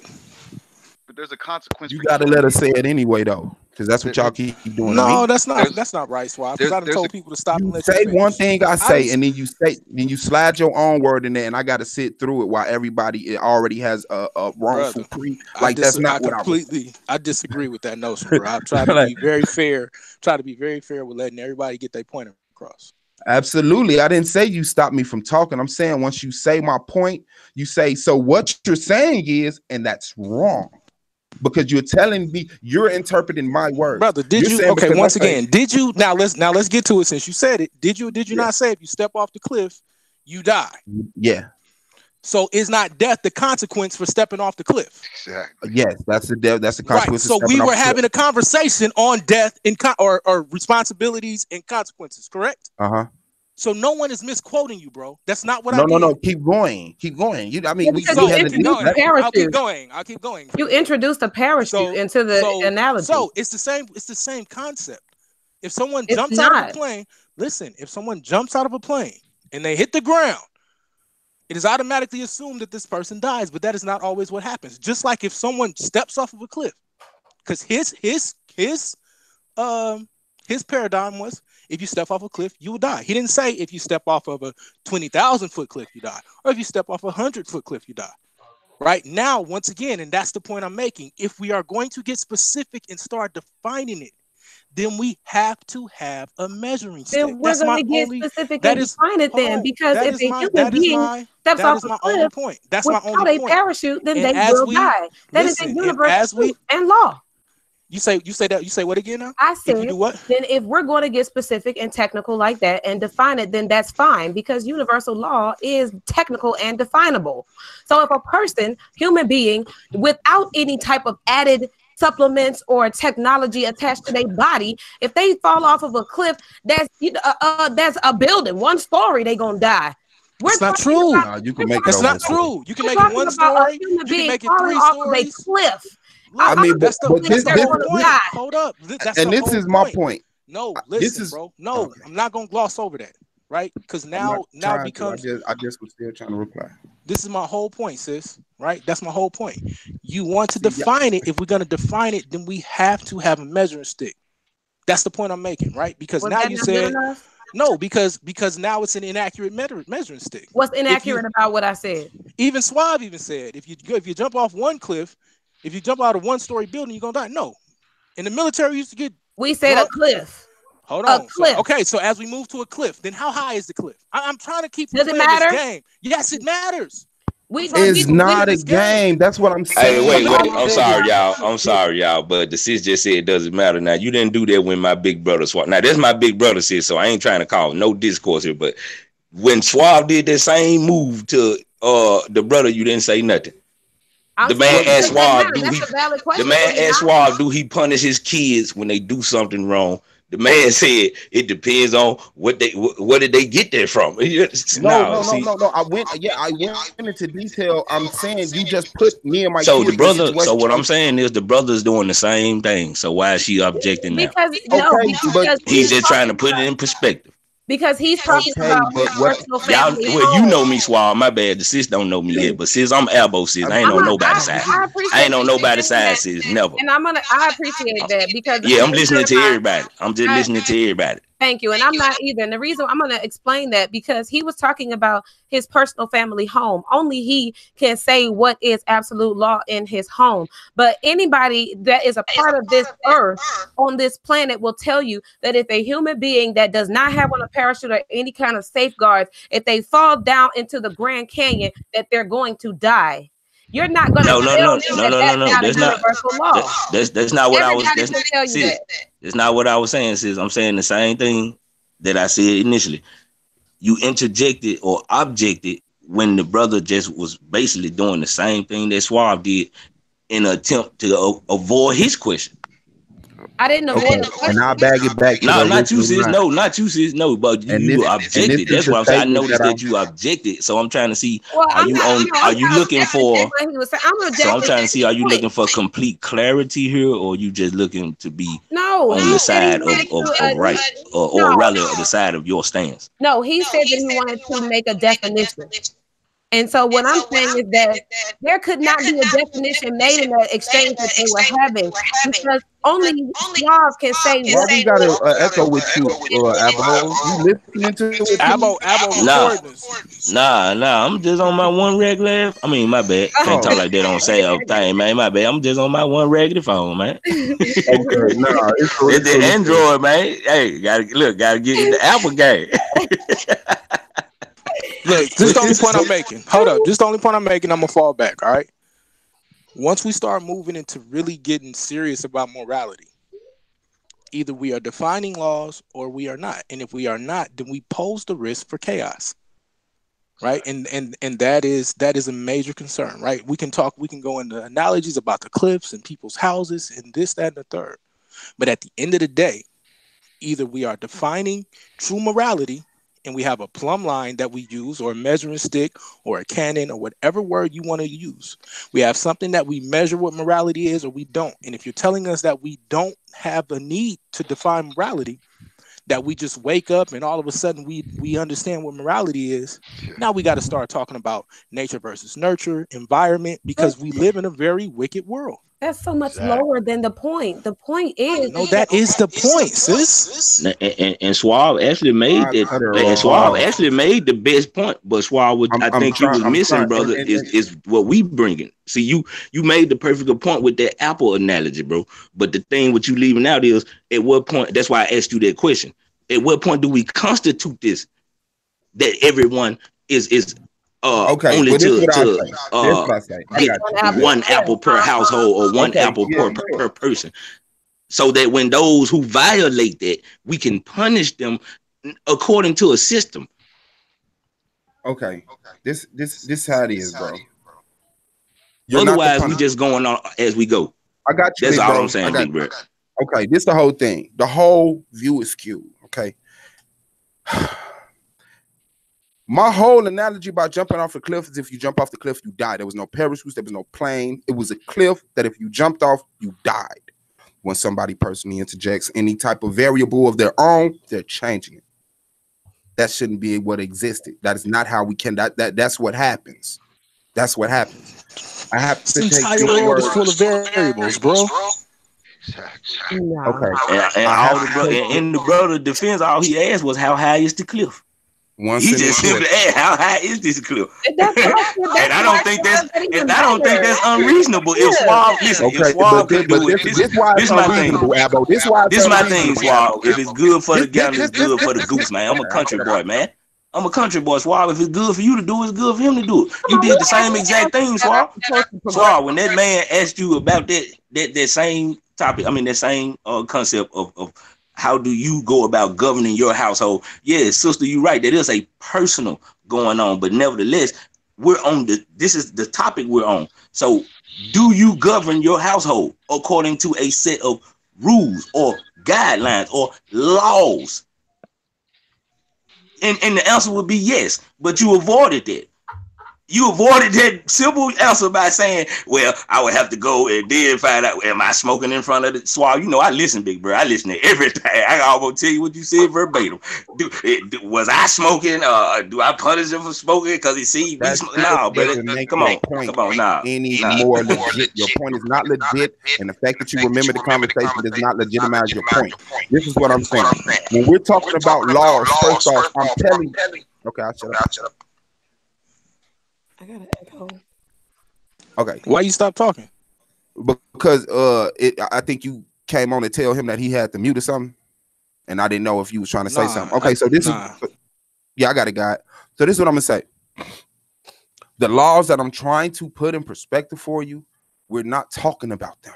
But there's a consequence You for got to killing let us people. say it anyway, though, because that's what There, y'all keep doing to No, me. there's that's not right, Swab. Because there's I done there's a told people to stop and You let you say one finish. thing, I I say, didn't. and then you slide your own word in there, and I got to sit through it while everybody already has a wrongful Brother, pre. Like that's not what I was I disagree with that notion, bro. I try saying. to Like, be very fair. Try to be very fair with letting everybody get their point across. absolutely, I didn't say you stopped me from talking. I'm saying once you say my point, you say so. What you're saying is, and that's wrong because you're telling me you're interpreting my words. Brother, did You're you? saying Okay, because I once say again, did you? Now let's get to it since you said it. Did you yeah, not say if you step off the cliff, you die? yeah, So is not death the consequence for stepping off the cliff? exactly. yes, that's the Right. consequence of So stepping we off were the cliff. having a conversation on death and or responsibilities and consequences, correct? Uh-huh. So no one is misquoting you, bro. That's not what I No, no, did. no. Keep going. Keep going. I Yeah, mean, because we you So had keep introduced the going. let, I'll keep parachute. going. I'll keep going. You introduced the parachute So into the analogy. so it's the same. It's the same concept. If someone It's jumps out of a not. plane, listen. If someone jumps out of a plane and they hit the ground, it is automatically assumed that this person dies. But that is not always what happens. Just like if someone steps off of a cliff, because um his paradigm was if you step off a cliff, you will die. He didn't say if you step off of a 20,000 foot cliff, you die, or if you step off a 100 foot cliff, you die. Right now, once again, and that's the point I'm making. If we are going to get specific and start defining it, then we have to have a measuring stick. Then we're That's going my to get only. specific That and is. define it Hold then. on. Because That if is a my. human being steps That off is a my only cliff point. That's my only without a point. parachute, then And they as will we die. That is a listen, and universal as truth we, and law. you say what again now? I If you said, do what? then if we're going to get specific and technical like that and define it, then that's fine because universal law is technical and definable. So if a person, human being, without any type of added supplements or technology attached to their body, if they fall off of a cliff, that's a building, one story, they gonna die. We're That's not talking true. about no, you can we're make it That's talking over not a story. about true. You can we're make it talking one about a story. human You can being make it falling three off of a stories. cliff. Look, I mean, that's the but Obviously, this they're whole gonna point. die. Hold up. That's and the this whole is my point. point. No, This listen, is bro. No, okay. I'm not gonna gloss over that, right? Because I'm not now trying to. becomes I just was still trying to reply. this is my whole point, sis. Right? That's my whole point. You want to See, yeah, define it. If we're gonna define it, then we have to have a measuring stick. That's the point I'm making, right? Because Was now that you not good said enough? No, because now it's an inaccurate measuring stick. What's inaccurate about what I said? Even Suave even said if you jump off one cliff, if you jump out of one-story building, you're gonna die. No, in the military, we used to get. We said a cliff. Hold A on. cliff. So as we move to a cliff, then how high is the cliff? I'm trying to keep Does it playing matter? this game. Yes, it matters. It's not a game. That's what I'm saying. Hey, wait. I'm sorry, y'all. But the sis just said it doesn't matter. Now, you didn't do that when my big brother Swab. Now, that's my big brother sis, so I ain't trying to call no discourse here. But when Swab did that same move to the brother, you didn't say nothing. The man asked Swab, do he punish his kids when they do something wrong? The man said it depends on what did they get there from. No. I went into detail. I'm saying you just put me and my so kids the brother. So what I'm saying is the brother's doing the same thing. So why is she objecting now? Because he's just trying to put it in perspective. Because he's talking about personal family. Well, you know me, Swab. My bad. The sis don't know me yet, but sis, I'm elbow sis. I ain't on nobody's side. I ain't on nobody's side, sis. Never. And I appreciate that because I'm listening to everybody. I'm just listening to everybody. Thank you. And I'm not either. And the reason I'm going to explain that because he was talking about his personal family home. Only he can say what is absolute law in his home. But anybody that is a part of this earth on this planet will tell you that if a human being that does not have on a parachute or any kind of safeguards, if they fall down into the Grand Canyon, that they're going to die. You're not going to tell me that that's not universal law. That's not what I was. That's not what I was saying. Sis, I'm saying the same thing that I said initially. You interjected or objected when the brother just was basically doing the same thing that Suave did in an attempt to avoid his question. I didn't avoid the question. And I'll bag it back. No, not you, sis. No, not you, sis. No, but you objected. That's what I'm saying. I noticed that you objected. So I'm trying to see, are you looking for? So I'm trying to see, are you looking for complete clarity here, or you just looking to be on the side of right, or rather the side of your stance? No, he said that he wanted to make a definition. And so what I'm saying is that there could not be a definition made in the exchange that they were having because only Suave can say what. We got to echo with you, Abo. You listening to it? Abo, Nah. I'm just on my one regular. I mean, my bad. Can't talk like that on sale thing, man. My bad. I'm just on my one regular phone, man. Okay, nah, it's the Android, man. Hey, gotta get the Apple game. Look, this is the only point I'm making. Hold up. This is the only point I'm making. I'm going to fall back, all right? Once we start moving into really getting serious about morality, either we are defining laws or we are not. And if we are not, then we pose the risk for chaos, right? And that is a major concern, right? We can go into analogies about the cliffs and people's houses and this, that, and the third. But at the end of the day, either we are defining true morality and we have a plumb line that we use, or a measuring stick, or a canon, or whatever word you want to use. We have something that we measure what morality is, or we don't. And if you're telling us that we don't have a need to define morality, that we just wake up and all of a sudden we understand what morality is, now we got to start talking about nature versus nurture, environment, because we live in a very wicked world. That's so much lower than the point. The point is that is the point, sis. And Suave actually made that. And Suave actually made the best point. But Suave, I think you was missing, brother, is what we bringing. See, you made the perfect point with that Apple analogy, bro. But the thing what you leaving out is at what point? That's why I asked you that question. At what point do we constitute this? That everyone is okay, only to one apple per household or one apple per person, so that when those who violate that, we can punish them according to a system. Okay, this how it is, bro. Otherwise, we just going on as we go. I got you. That's all I'm saying, big bro. Okay, this the whole thing. The whole view is skewed. Okay. My whole analogy about jumping off the cliff is if you jump off the cliff, you die. There was no parachutes, there was no plane. It was a cliff that if you jumped off, you died. When somebody personally interjects any type of variable of their own, they're changing it. That shouldn't be what existed. That is not how we can. That's what happens. That's what happens. I have to this entire world is full of variables, bro. Exactly. No. Okay. And I all have the to brother take and the brother defense, all he asked was how high is the cliff? one He sentence just simply question. asked, how high is this cliff? That's what I said. And That's I why don't think it that's doesn't and even I don't think matter. that's unreasonable. If Yeah. Suave, listen, if Okay, Suave can but do it, this why it's this my unreasonable, thing. Abo. This why it's This my thing, unreasonable, Suave. Abo. If it's good for the This, this, gander, this, it's this, good this, for the this, goose, man. I'm a okay, country boy, man. I'm a country boy, Suave. If it's good for you to do, it's good for him to do it. You did the same exact thing, Suave. Suave, when that man asked you about that same topic, I mean that same concept of how do you go about governing your household? Yeah, sister, you're right. That is a personal going on, but nevertheless, this is the topic we're on. So, do you govern your household according to a set of rules or guidelines or laws? And the answer would be yes, but you avoided that. You avoided that simple answer by saying, well, I would have to go and then find out, am I smoking in front of the swab? You know, I listen, big bro. I listen to everything. I almost tell you what you said verbatim. Was I smoking? Do I punish him for smoking? Because he see me smoking? No, brother. Doesn't make Come your on. point Come on, nah. any more legit. Your point is not legit, and the fact that you remember the conversation does not legitimize your point. This is what I'm saying. When we're talking about laws, first off, I'm telling you. Okay, I'll shut up. I got an echo. Okay. Why you stop talking? Because I think you came on to tell him that he had to mute or something, and I didn't know if you was trying to say something. Okay, so this is I got it, guy. So this is what I'm gonna say. The laws that I'm trying to put in perspective for you, we're not talking about them.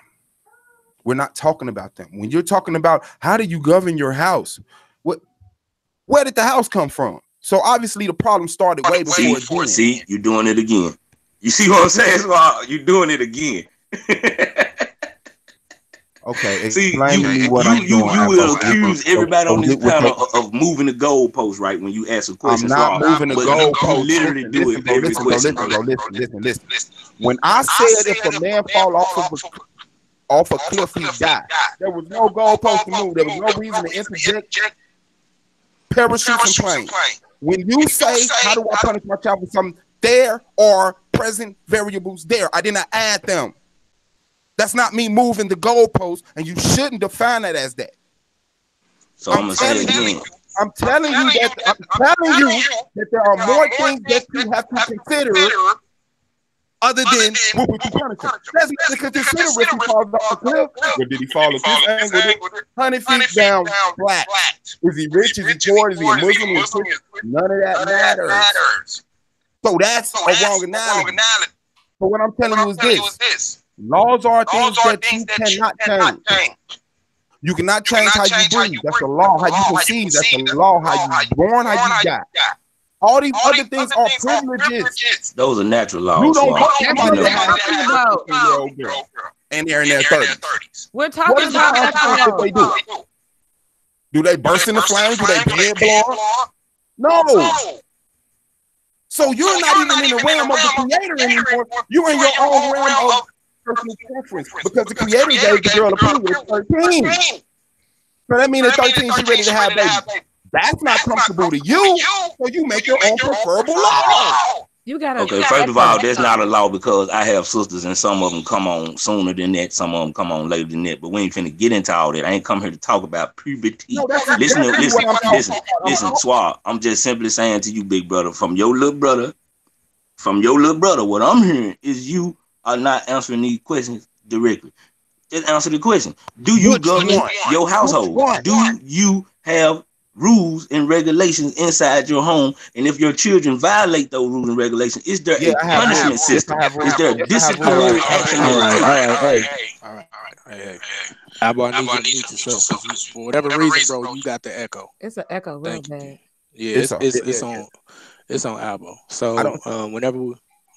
We're not talking about them. When you're talking about how do you govern your house, where did the house come from? So obviously the problem started way before it did. See, you're doing it again. You see what I'm saying? You're doing it again. Okay, explain to me what I'm doing. You will accuse everybody on this panel of moving the goalpost, right? When you ask a question, I'm not moving the goalpost. You literally do it every question. Listen. When I said if a man fall off a cliff, he died. There was no goalpost to move. There was no reason to interject parachutes and planes. When you say, how do I punish my child for something, there are present variables there. I did not add them. That's not me moving the goalpost, and you shouldn't define it as that. So I'm telling you that there are more things that you have to consider other than what would you punish him. There's nothing to consider if he falls off a cliff. Or did he fall at this angle? 100 feet down flat. Is he rich? Is he poor? Is he a Muslim? None of that matters. So that's a wrong analogy. So what I'm telling you is this. Laws are things that you cannot change. You cannot change how you breathe. That's the law. How you conceive. That's the law. How you born. How you die. All these other things are privileges. Those are natural laws. You don't want somebody to have a girl and they're in their 30s. We're talking about what they do. Do they burst into flames? Do they head blow up? No. So you're not even in the realm of the creator anymore. You're in your own realm of personal preference because the creator gave the girl a period at 13. So that means at 13 she's ready to have babies. That's not comfortable to you, so you make your own preferable law. You gotta. Okay, first of all, that's not a law because I have sisters and some of them come on sooner than that, some of them come on later than that. But we ain't finna get into all that. I ain't come here to talk about puberty. No, listen, Swab. I'm just simply saying to you, big brother, from your little brother, what I'm hearing is you are not answering these questions directly. Just answer the question. Do you govern your household? Do you have rules and regulations inside your home? And if your children violate those rules and regulations, is there a punishment system? Is there a disciplinary action? All right. Hey. Abba, I need you to mute yourself. For whatever reason, bro, you got the echo. It's an echo real bad. Yeah, it's on Abba. So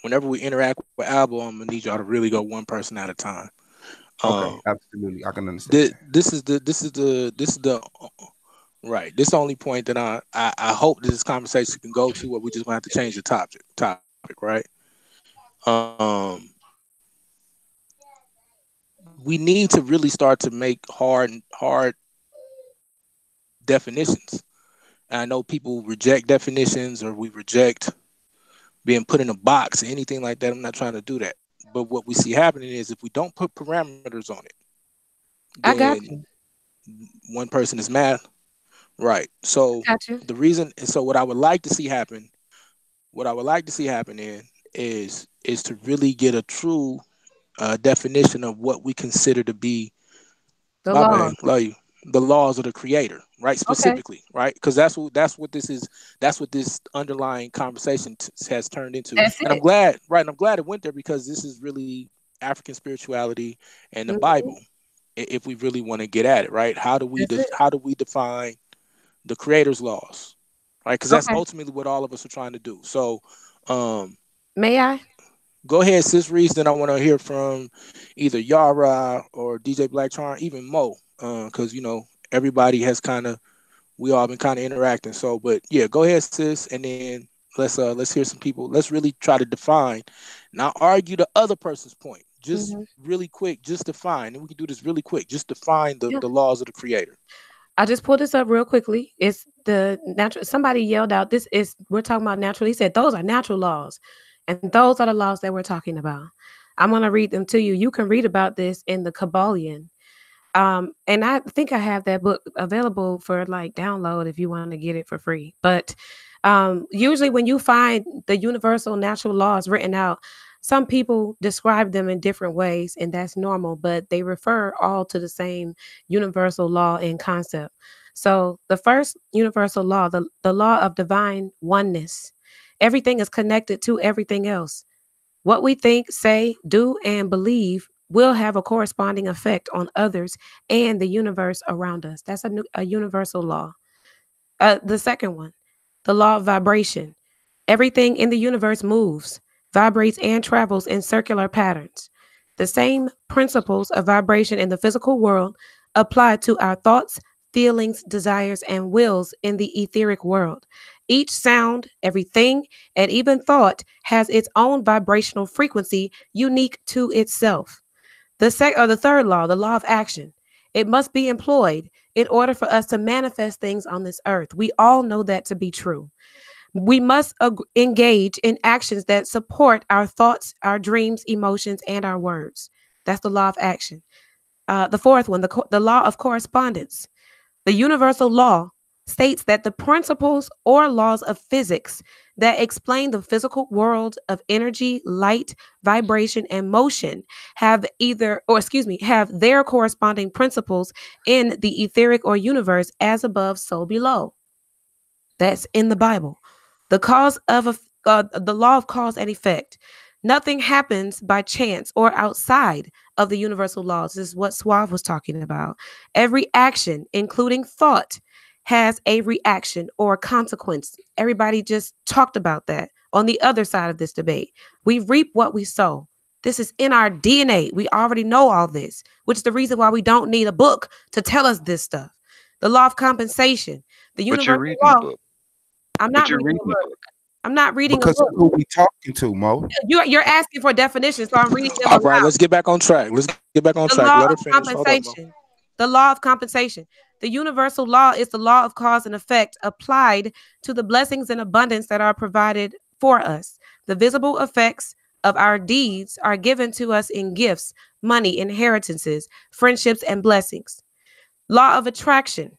whenever we interact with Abba, I'm gonna need y'all to really go one person at a time. Okay, absolutely, I can understand. This is the right. This only point that I hope that this conversation can go to, where we just gonna have to change the topic, right? We need to really start to make hard definitions. And I know people reject definitions, or we reject being put in a box or anything like that. I'm not trying to do that. But what we see happening is if we don't put parameters on it, I got then you. one person is math. Right. So Got you. the reason, and so what I would like to see happen, what I would like to see happen in is to really get a true definition of what we consider to be, The my law. bad, love you, the laws of the creator, right? Okay. Specifically, right? Because that's what this is. That's what this underlying conversation has turned into. That's And I'm it. glad, right? And I'm glad it went there because this is really African spirituality and the Mhm. Bible. If we really want to get at it, right? That's it. How do we define the creator's laws, right? Because that's Okay. ultimately what all of us are trying to do. So, um, May I? go ahead, sis Reese. Then I want to hear from either Yara or DJ Black Charm, even Mo, because everybody has kind of, we all been kind of interacting. So, but yeah, go ahead, sis, and then let's hear some people. Let's really try to define, not argue the other person's point. Just Hmm. really quick, just define, and we can do this really quick. Just define Yeah. the laws of the creator. I just pulled this up real quickly. It's the natural. Somebody yelled out, "This is we're talking about natural." He said, "Those are natural laws, and those are the laws that we're talking about." I'm gonna read them to you. You can read about this in the Kabbalion. And I think I have that book available for like download if you want to get it for free. But usually when you find the universal natural laws written out, some people describe them in different ways, and that's normal, but they refer all to the same universal law and concept. So the first universal law, the law of divine oneness, everything is connected to everything else. What we think, say, do, and believe will have a corresponding effect on others and the universe around us. That's a universal law. The second one, the law of vibration. Everything in the universe moves, vibrates, and travels in circular patterns. The same principles of vibration in the physical world apply to our thoughts, feelings, desires, and wills in the etheric world. Each sound, everything, and even thought has its own vibrational frequency unique to itself. The third law, the law of action. It must be employed in order for us to manifest things on this earth. We all know that to be true. We must engage in actions that support our thoughts, our dreams, emotions, and our words. That's the law of action. The fourth one, the law of correspondence. The universal law states that the principles or laws of physics that explain the physical world of energy, light, vibration, and motion have their corresponding principles in the etheric or universe as above, so below. That's in the Bible. The law of cause and effect. Nothing happens by chance or outside of the universal laws. This is what Suave was talking about. Every action, including thought, has a reaction or consequence. Everybody just talked about that on the other side of this debate. We reap what we sow. This is in our DNA. We already know all this, which is the reason why we don't need a book to tell us this stuff. The law of compensation, the But you're universal reading the law. book. I'm But not you're reading reading a the book. book. I'm not reading a Because of book. who we talking to, Mo. You're asking for definitions, so I'm reading them All right, aloud. let's get back on track. Let's get back on The track. law Let her of finish. Hold up, Mo. compensation. The law of compensation. The universal law is the law of cause and effect applied to the blessings and abundance that are provided for us. The visible effects of our deeds are given to us in gifts, money, inheritances, friendships, and blessings. Law of attraction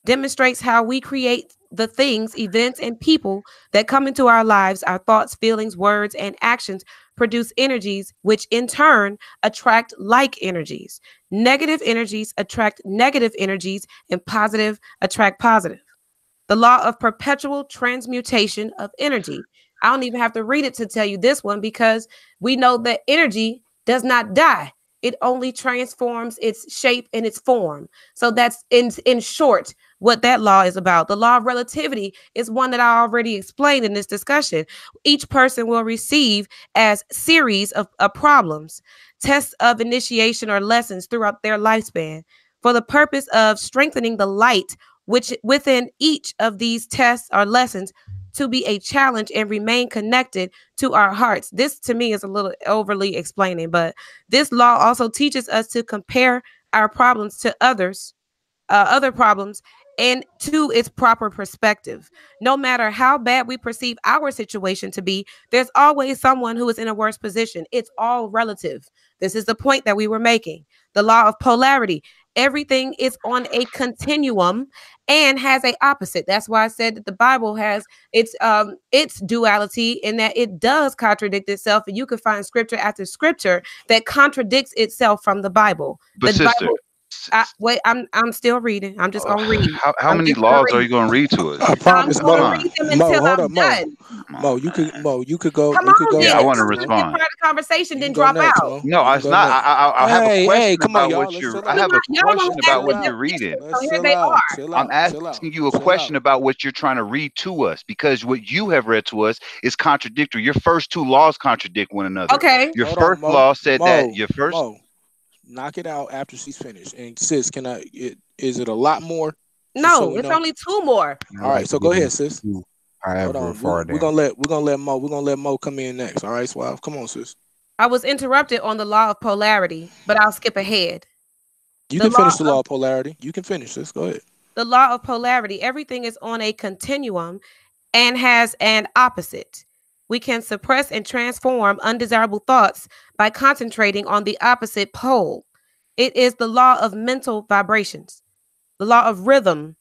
demonstrates how we create the things, events, and people that come into our lives. Our thoughts, feelings, words, and actions produce energies, which in turn attract like energies. Negative energies attract negative energies, and positive attract positive. The law of perpetual transmutation of energy. I don't even have to read it to tell you this one because we know that energy does not die. It only transforms its shape and its form. So that's in short what that law is about. The law of relativity is one that I already explained in this discussion. Each person will receive as series of problems, tests of initiation or lessons throughout their lifespan for the purpose of strengthening the light which within each of these tests or lessons to be a challenge and remain connected to our hearts. This to me is a little overly explaining, but this law also teaches us to compare our problems to other problems and to its proper perspective. No matter how bad we perceive our situation to be, there's always someone who is in a worse position. It's all relative. This is the point that we were making. The law of polarity. Everything is on a continuum and has a opposite. That's why I said that the Bible has its duality in that it does contradict itself, and you can find scripture after scripture that contradicts itself from the Bible. But The sister, Bible. Wait, I'm still reading. I'm just gonna read. how many laws are you going to read to us? I promise, I'm gonna Mo. read them Mo, until hold I'm up, Mo. done. Mo, you could go. Come You could on, go then. Yeah, I want to next, Mo. Get part respond. of the conversation, You then can go drop next, out. Mo. No, You can it's go not. next. I have a Hey, question come on, about y'all. what Let's you're. chill I out. have a Y'all question won't about answer what the you're reading. question, Let's so here chill they out. are. Chill I'm out. Chill out. asking you a Chill out. question about what you're trying to read to us because what you have read to us is contradictory. Your first two laws contradict one another. Okay. Your Hold on, first Mo. law said that Mo. your first. Mo. Knock it out after she's finished. And sis, is it a lot more? Just so No, we it's know. only two more. I All right, like to so go get ahead, into sis. two, Hold however on. far We're down. gonna let Mo come in next. All right, Suave. Come on, sis. I was interrupted on the law of polarity, but I'll skip ahead. You The can law finish the of law of polarity. You can finish this. Go ahead. the law of polarity, everything is on a continuum and has an opposite. We can suppress and transform undesirable thoughts by concentrating on the opposite pole. It is the law of mental vibrations, the law of rhythm.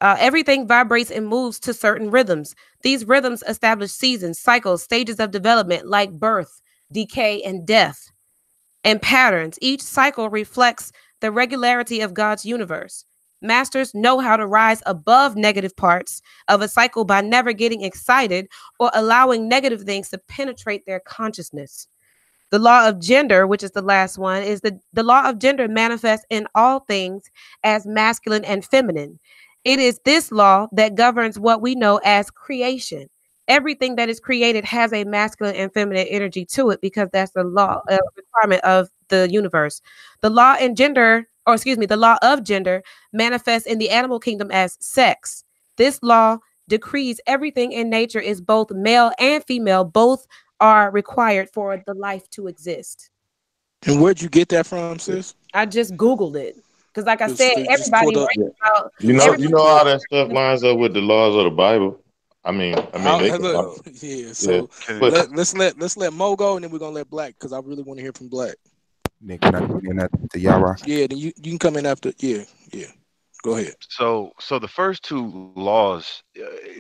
Everything vibrates and moves to certain rhythms. These rhythms establish seasons, cycles, stages of development like birth, decay, and death, and patterns. Each cycle reflects the regularity of God's universe. Masters know how to rise above negative parts of a cycle by never getting excited or allowing negative things to penetrate their consciousness. The law of gender, which is the last one, is the law of gender manifests in all things as masculine and feminine. It is this law that governs what we know as creation. Everything that is created has a masculine and feminine energy to it because that's the law, requirement of the universe. The law in gender, or excuse me, the law of gender manifests in the animal kingdom as sex. This law decrees everything in nature is both male and female, both are required for the life to exist. And where'd you get that from, sis? I just Googled it because, like I said, Just everybody pulled up. writes about Just You know everybody. how that stuff lines up with the laws of the Bible. They can. Look, yeah. Yeah, So but let's let Mo go, and then we're gonna let Black because I really want to hear from Black. Nick, can I get in that to Yara? Yeah, then you can come in after. Yeah. Go ahead. So the first two laws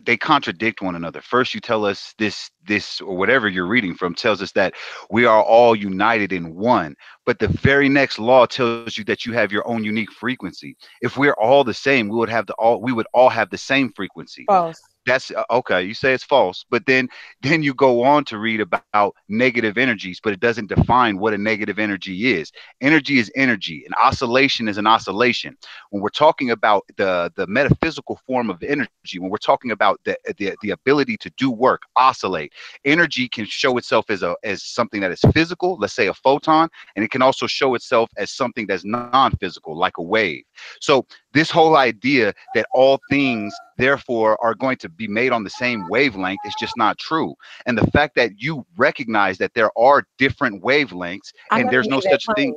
they contradict one another. First, you tell us this or whatever you're reading from tells us that we are all united in one. But the very next law tells you that you have your own unique frequency. If we're all the same, we would all have the same frequency. False. That's okay. You say it's false, but then you go on to read about negative energies, but it doesn't define what a negative energy is. Energy is energy. An oscillation is an oscillation. When we're talking about the metaphysical form of energy, when we're talking about the ability to do work, oscillate, energy can show itself as something that is physical, let's say a photon, and it can also show itself as something that's non-physical, like a wave. So this whole idea that all things therefore are going to be made on the same wavelength is just not true. And the fact that you recognize that there are different wavelengths I and never there's made no that such thing,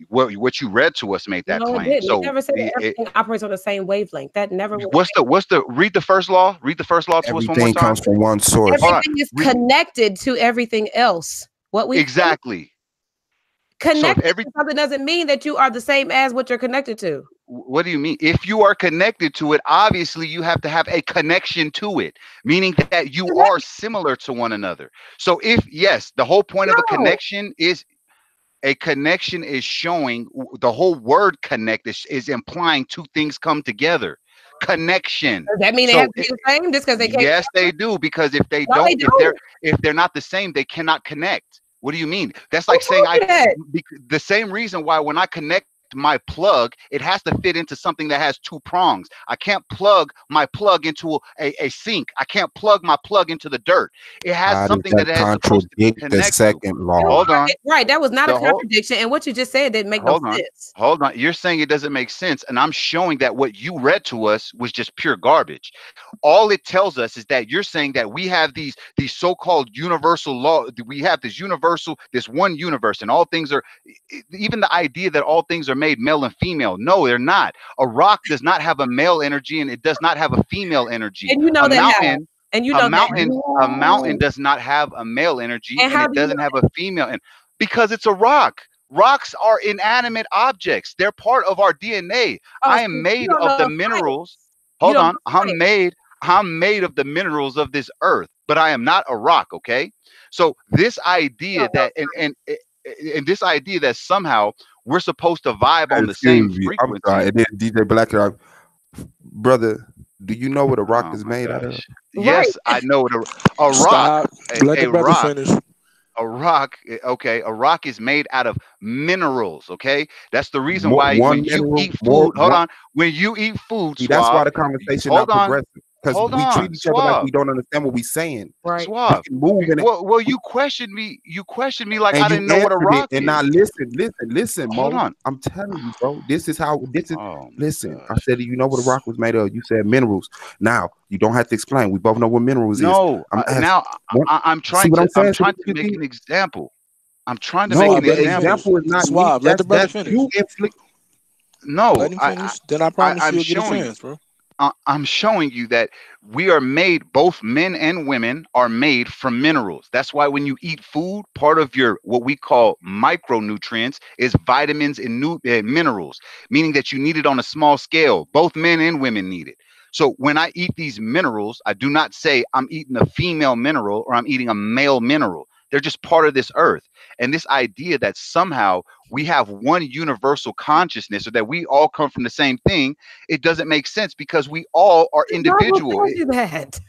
claim. what you read to us made that No, it claim. didn't. It So never said that everything operates on the same wavelength. That never was. what's the read the first law? Read the first law to us one more Everything time. comes from one source. Hold on. Everything is connected to everything else. What we Exactly. So if connected every to something doesn't mean that you are the same as what you're connected to. what do you mean? If you are connected to it, obviously you have to have a connection to it, meaning that you are similar to one another. So if yes, the whole point of No. a connection is showing the whole word connect is implying two things come together. Connection. Does that mean they So have to be the same just because they can't? yes, they do, because if they No, they don't, don't. if they're not the same, they cannot connect. What do you mean? That's Who like saying told you that? the same reason why when I connect my plug, it has to fit into something that has two prongs. I can't plug my plug into a sink. I can't plug my plug into the dirt. It has How does something that that it's supposed to contradict the connect to. second law? Hold on. Right. That was not a The whole contradiction. And what you just said didn't make no hold on. sense. Hold on. You're saying it doesn't make sense, and I'm showing that what you read to us was just pure garbage. All it tells us is that you're saying that we have these so-called universal law. We have this one universe, and all things are even the idea that all things are made male and female. No, they're not. A rock does not have a male energy, and it does not have a female energy. And you know A that how. mountain. And you A know that. mountain does not have a male energy, And and how it do you doesn't know? have a female. And because it's a rock. Rocks are inanimate objects. They're part of our DNA. Oh, I so am you made don't of the know minerals. science. You Hold don't on. know science. I'm made of the minerals of this earth, but I am not a rock, okay? So this You idea don't know that and this idea that somehow we're supposed to vibe on the same Excuse me. I'm sorry. frequency. And then DJ Black, brother, do you know what a rock Oh is my made out of? gosh. right. Yes, I know what a rock, Stop. Let a the brother rock finish. okay, a rock is made out of minerals, okay? That's the reason More, why one when you mineral, eat more food, hold one. on, when you eat food, See, that's why Suave, the conversation hold not on, progressive because we treat each other like Suave, we don't understand what we're saying. Right. We Suave. can move in it. Well, you questioned me like And I you didn't know what a answered it. rock And now is. listen, Hold Mo. on. I'm telling you, bro. This is how this is. Oh my Listen, I gosh. said, do you know what a rock was made of? You said minerals. Now you don't have to explain. We both know what minerals is. No, I'm asking. now What, see what I'm I'm saying? So trying that to you can make see? an example. I'm trying to make No, Suave, an the let him example. finish. example is not me. Suave, let the brother That's finish. you inflict. No, Let him finish. Then I promise I'm you'll get a showing you. chance, bro. I'm showing you that we are made, both men and women are made from minerals. That's why when you eat food, part of your what we call micronutrients is vitamins and minerals, meaning that you need it on a small scale. Both men and women need it. So when I eat these minerals, I do not say I'm eating a female mineral or I'm eating a male mineral. They're just part of this earth. And this idea that somehow we have one universal consciousness or that we all come from the same thing, it doesn't make sense because we all are The Bible individual. tells you that.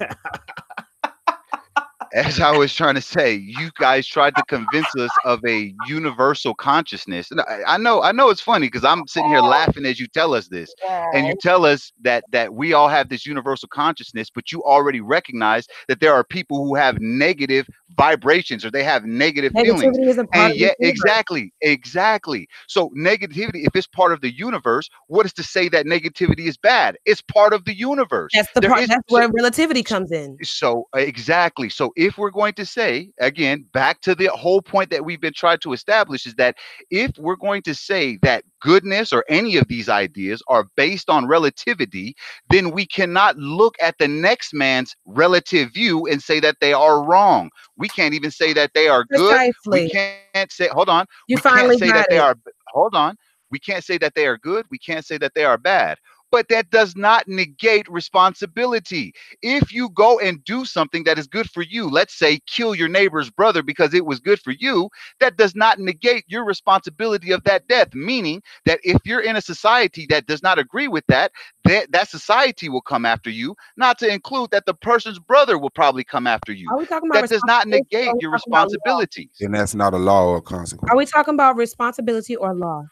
As I was trying to say, you guys tried to convince us of a universal consciousness. And I know it's funny because I'm sitting here laughing as you tell us this, and you tell us that we all have this universal consciousness, but you already recognize that there are people who have negative vibrations or they have negative feelings. Negativity is a part And of this yet, universe. exactly. So negativity, if it's part of the universe, what is to say that negativity is bad? It's part of the universe. That's the There part. is That's where relativity comes in. so exactly. So if we're going to say again, back to the whole point that we've been trying to establish is that if we're going to say that goodness or any of these ideas are based on relativity, then we cannot look at the next man's relative view and say that they are wrong. We can't even say that they are good. We Precisely. can't say, hold on, we You can't say finally that they got are, it. hold on. We can't say that they are good. We can't say that they are bad. But that does not negate responsibility. If you go and do something that is good for you, let's say kill your neighbor's brother because it was good for you, that does not negate your responsibility of that death. Meaning that if you're in a society that does not agree with that, that society will come after you, not to include that the person's brother will probably come after you. Are we talking about That does not responsibility or are negate we your talking about law? responsibilities. And that's not a law or Are consequence. we talking about responsibility or law?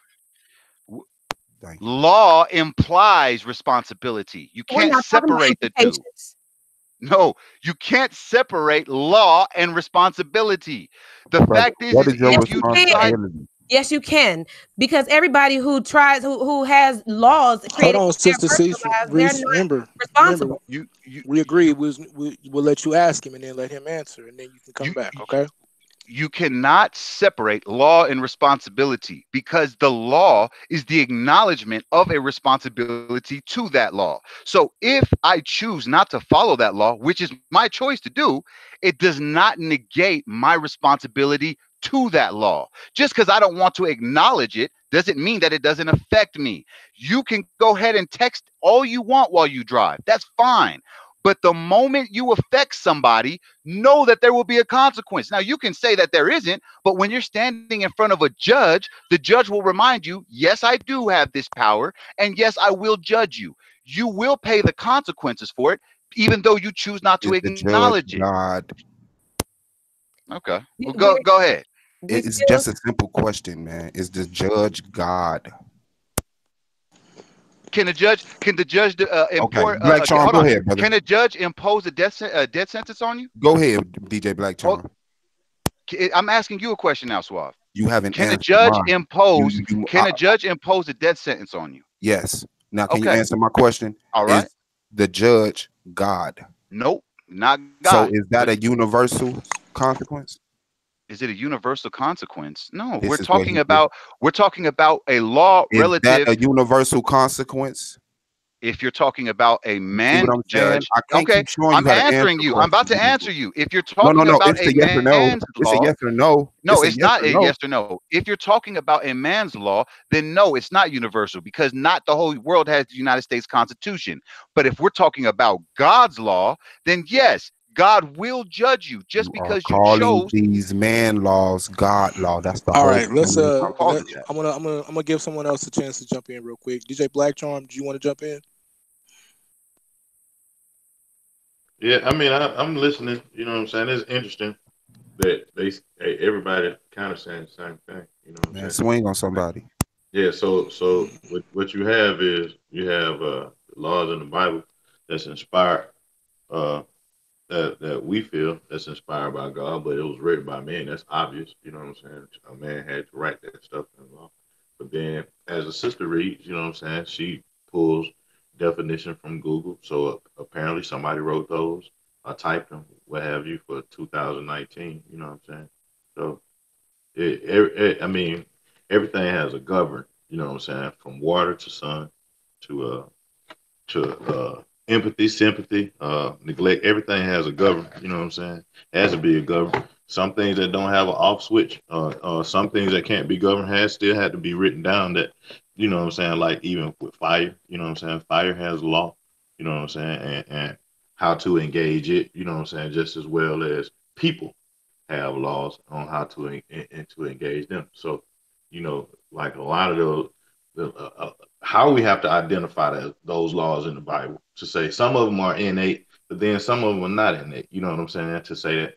Thank you. Law implies responsibility. You We're can't not talking about separate the two. implications. No, you can't separate law and responsibility. The Brother, fact is what is your Yes, if you you can. decide, responsibility? Yes, you can. Because everybody who tries, who has laws Hold created on, in their Sister C. personal lives, they're Reese. not Remember, responsible. you we agreed. We'll let you ask him and then let him answer, and then you can come you back. Okay. you cannot separate law and responsibility because the law is the acknowledgement of a responsibility to that law. So if I choose not to follow that law, which is my choice to do, it does not negate my responsibility to that law. Just because I don't want to acknowledge it doesn't mean that it doesn't affect me. You can go ahead and text all you want while you drive. That's fine. But the moment you affect somebody, know that there will be a consequence. Now, you can say that there isn't, but when you're standing in front of a judge, the judge will remind you, yes, I do have this power, and yes, I will judge you. You will pay the consequences for it, even though you choose not to Is the judge acknowledge it. God? Okay. Well, We're, go ahead. we're It's still just a simple question, man. Is the judge God? Can the judge Okay, import? Black Charm, Hold go on. ahead, brother. Can a judge impose a death sentence on you? Go ahead, DJ Black Hold, Charm. I'm asking you a question now, Suave. You haven't Can a answered judge mine. impose? You Can a judge impose a death sentence on you? yes. Now, can you Okay. answer my question? All right. Is the judge God? Nope. Not So God. is that a universal consequence? Is it a universal consequence? No. This is what he did. We're talking about a law Is that relative. a universal consequence? If you're talking about a See what man I'm saying? judge, I can't okay, keep showing you I'm how to answer answering you. I'm about questions. to answer you. If you're No, no, talking no. about It's a a yes or no. man's It's a law, yes or no. no, It's a it's yes not or a no. yes or no. If you're talking about a man's law, then no, it's not universal because not the whole world has the United States Constitution. But if we're talking about God's law, then yes, God will judge you just You are because you calling chose. these man laws God law. That's the All whole right, point let's of this I called let it that. I'm gonna give someone else a chance to jump in real quick. DJ Black Charm, do you want to jump in? Yeah, I mean, I'm listening. You know what I'm saying? It's interesting that everybody kind of saying the same thing. You know what I'm man. saying? Swing on somebody. Yeah. So what you have is you have laws in the Bible that's inspired. Uh, that we feel that's inspired by God, but it was written by men. That's obvious. You know what I'm saying? A man had to write that stuff in the law. But then, as a sister reads, you know what I'm saying? She pulls definition from Google. So apparently, somebody wrote those, typed them, what have you, for 2019. You know what I'm saying? So, I mean, everything has a govern. You know what I'm saying? From water to sun to empathy, sympathy, neglect. Everything has a govern. You know what I'm saying? It has to be a govern. Some things that don't have an off switch, some things that can't be governed has still had to be written down. That you know what I'm saying? Like even with fire, you know what I'm saying? Fire has a law. You know what I'm saying? And how to engage it. You know what I'm saying? Just as well as people have laws on how to and to engage them. So, you know, like a lot of how we have to identify those laws in the Bible to say some of them are innate, but then some of them are not innate. You know what I'm saying? To say that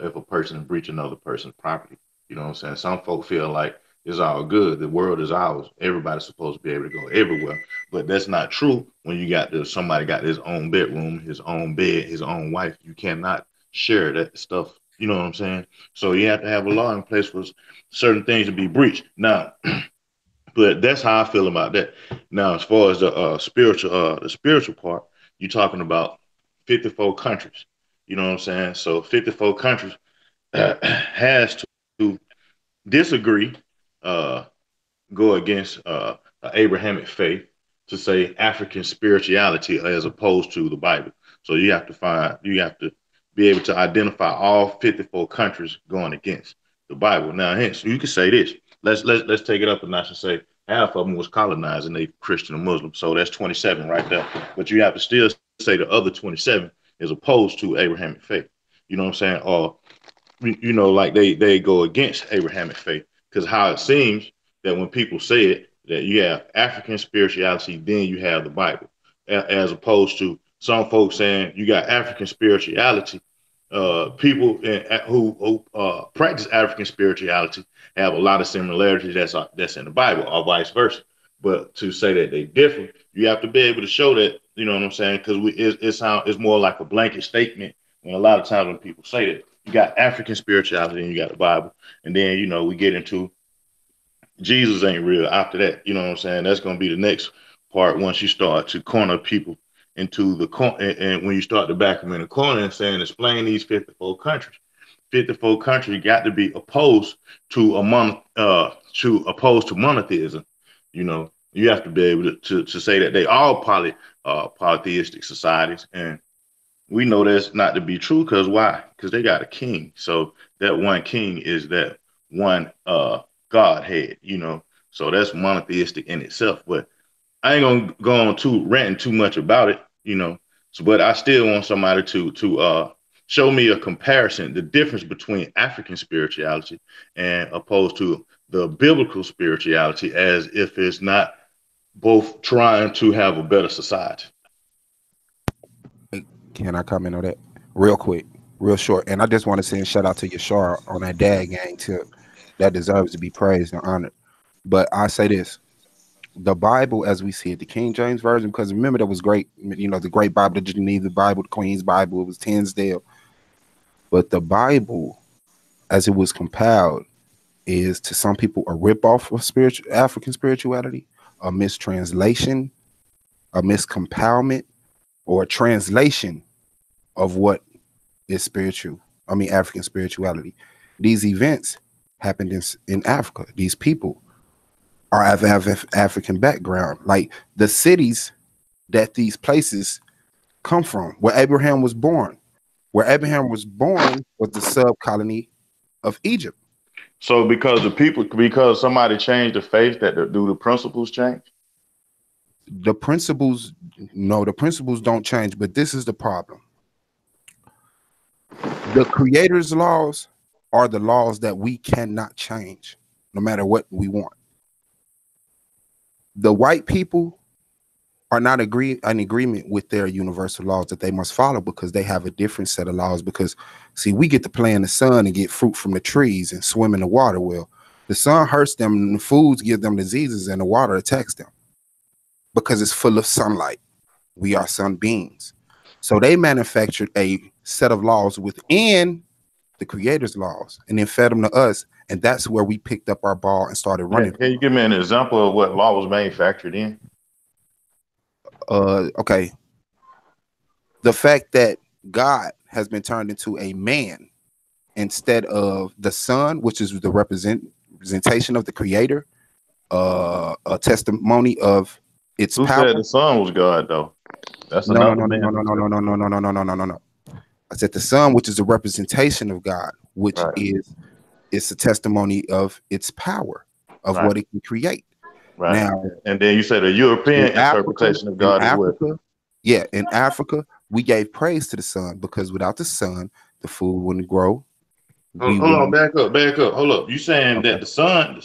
if a person breach another person's property, you know what I'm saying? Some folk feel like it's all good. The world is ours. Everybody's supposed to be able to go everywhere, but that's not true. When you got somebody got his own bedroom, his own bed, his own wife, you cannot share that stuff. You know what I'm saying? So you have to have a law in place for certain things to be breached. Now, but that's how I feel about that. Now, as far as the spiritual part, you're talking about 54 countries. You know what I'm saying? So 54 countries has to disagree, uh, go against Abrahamic faith to say African spirituality as opposed to the Bible. So you have to be able to identify all 54 countries going against the Bible. Now, hence you can say this. Let's take it up a notch and say half of them was colonized and they Christian or Muslim. So that's 27 right there. But you have to still say the other 27 is opposed to Abrahamic faith. You know what I'm saying? Or like they go against Abrahamic faith because how it seems that when people say it, that you have African spirituality, then you have the Bible, as opposed to some folks saying you got African spirituality. People who practice African spirituality have a lot of similarities that's in the Bible, or vice versa. But to say that they differ, you have to be able to show that. You know what I'm saying? Because it's more like a blanket statement. And a lot of times when people say that, you got African spirituality and you got the Bible, and then we get into Jesus ain't real after that. You know what I'm saying? That's going to be the next part once you start to corner people into the corner. And when you start to back them in the corner and saying, explain these 54 countries. 54 countries got to be opposed to opposed to monotheism. You have to be able to say that they all polytheistic societies. And we know that's not to be true because why? Because they got a king. So that one king is that one Godhead. So that's monotheistic in itself. But I ain't gonna go on too ranting too much about it. So, but I still want somebody to show me a comparison, the difference between African spirituality and opposed to the biblical spirituality, as if it's not both trying to have a better society. Can I comment on that real quick, real short? And I just want to send a shout out to Yashar on that dad gang tip. That deserves to be praised and honored. But I say this: the Bible, as we see it, the King James version, because remember that was great. The great Bible, the Geneva Bible, the Queen's Bible, it was Tinsdale. But the Bible, as it was compiled, is to some people a ripoff of African spirituality, a mistranslation, a miscompilement, or a translation of what is African spirituality. These events happened in Africa. These people are have African background. Like the cities that these places come from, where Abraham was born. Where Abraham was born was the sub-colony of Egypt. So because somebody changed the faith, do the principles change? The principles, no, the principles don't change, but this is the problem. The Creator's laws are the laws that we cannot change, no matter what we want. The white people are not in agreement with their universal laws that they must follow because they have a different set of laws. Because, see, we get to play in the sun and get fruit from the trees and swim in the water. Well, the sun hurts them, and the foods give them diseases, and the water attacks them because it's full of sunlight. We are sun beings. So they manufactured a set of laws within the Creator's laws and then fed them to us. And that's where we picked up our ball and started running. Can you give me an example of what law was manufactured in? Okay. The fact that God has been turned into a man instead of the sun, which is the representation of the Creator, a testimony of its Who power. said the sun was God, though? That's No. I said the sun, which is a representation of God, which is it's a testimony of its power, of what it can create. Right. Now, and then you said a European interpretation of God as well. Yeah, in Africa, we gave praise to the sun because without the sun, the food wouldn't grow. Hold on, back up. Hold up. You saying that the sun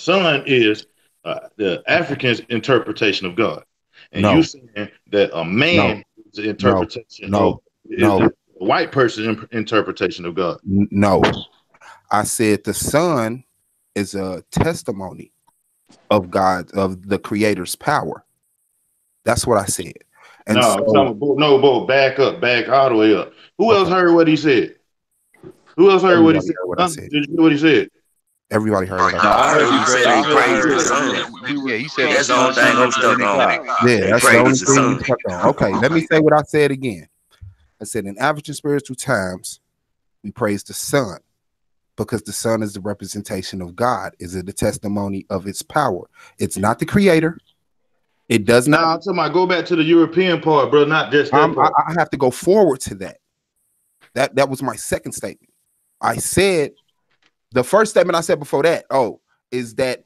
is the African's interpretation of God, and you saying that a man's interpretation is the white person's interpretation of God? No, I said the sun is a testimony of God, of the Creator's power. That's what I said. And no, back all the way up. Who else heard what he said? Who else heard what he said? Did you hear what he said? Everybody heard what I heard you say they praise the sun. Yeah, he said that's the only thing I'm stuck on. Yeah, that's the only thing you stuck on. Okay, let me say what I said again. I said in African spiritual times, we praise the sun because the sun is the representation of God. Is it the testimony of its power? It's not the Creator. It does not. I'm talking about go back to the European part, bro. Not just that part. I have to go forward to that. That was my second statement. I said the first statement I said before that. Is that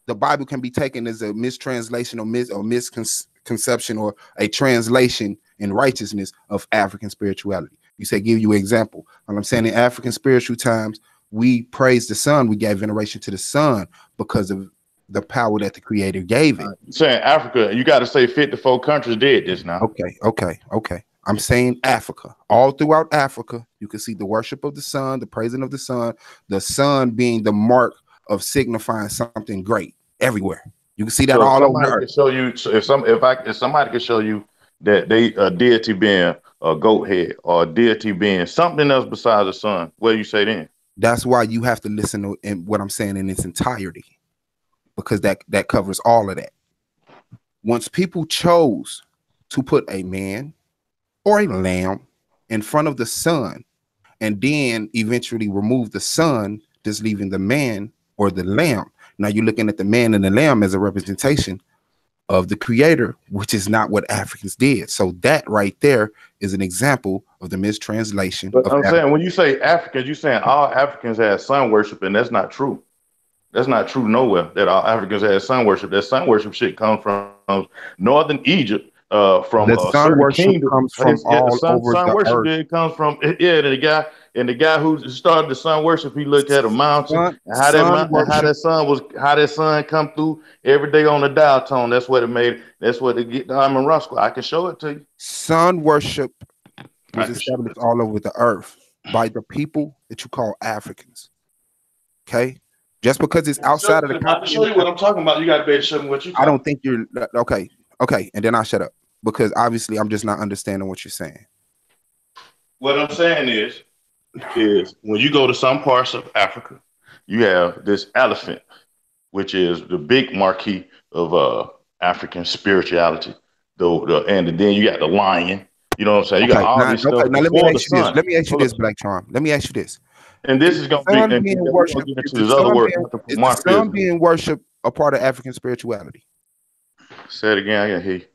the Bible can be taken as a mistranslation or misconception or a translation in righteousness of African spirituality. You say, give you an example. And I'm saying in African spiritual times, we praise the sun. We gave veneration to the sun because of the power that the Creator gave it. Saying Africa, you got to say 54 countries did this now. Okay. I'm saying Africa. All throughout Africa, you can see the worship of the sun, the praising of the sun being the mark of signifying something great everywhere. You can see that all over. Show you if somebody could show you that a deity being a goat head or a deity being something else besides the sun, what do you say then? That's why you have to listen to what I'm saying in its entirety, because that covers all of that. Once people chose to put a man or a lamb in front of the sun and then eventually remove the sun, just leaving the man or the lamb. Now you're looking at the man and the lamb as a representation of the Creator, which is not what Africans did. So that right there is an example of the mistranslation. But I'm saying when you say Africans, you're saying all Africans have sun worship, and that's not true. That's not true nowhere that all Africans have sun worship. That sun worship shit comes from northern Egypt. From the sun worship comes from all over the earth. It comes from the guy who started the sun worship. He looked at a mountain and how that sun come through every day on the dial tone. That's what it made. That's what it get Diamond Roscoe. I can show it to you. Sun worship was established all over the earth by the people that you call Africans. Okay, just because it's outside of the continent. I can show you what I'm talking about. You got to be able to show me what you. I don't think you're okay. Okay, and then I'll shut up. Because obviously I'm just not understanding what you're saying. What I'm saying is when you go to some parts of Africa, you have this elephant, which is the big marquee of African spirituality. And then you got the lion. You know what I'm saying? You got all this stuff. Now let me ask you this. Let me ask you this, Black Charm. Let me ask you this. And this is going to be worship. Is the sun being worship a part of African spirituality? Say it again. I can hear you.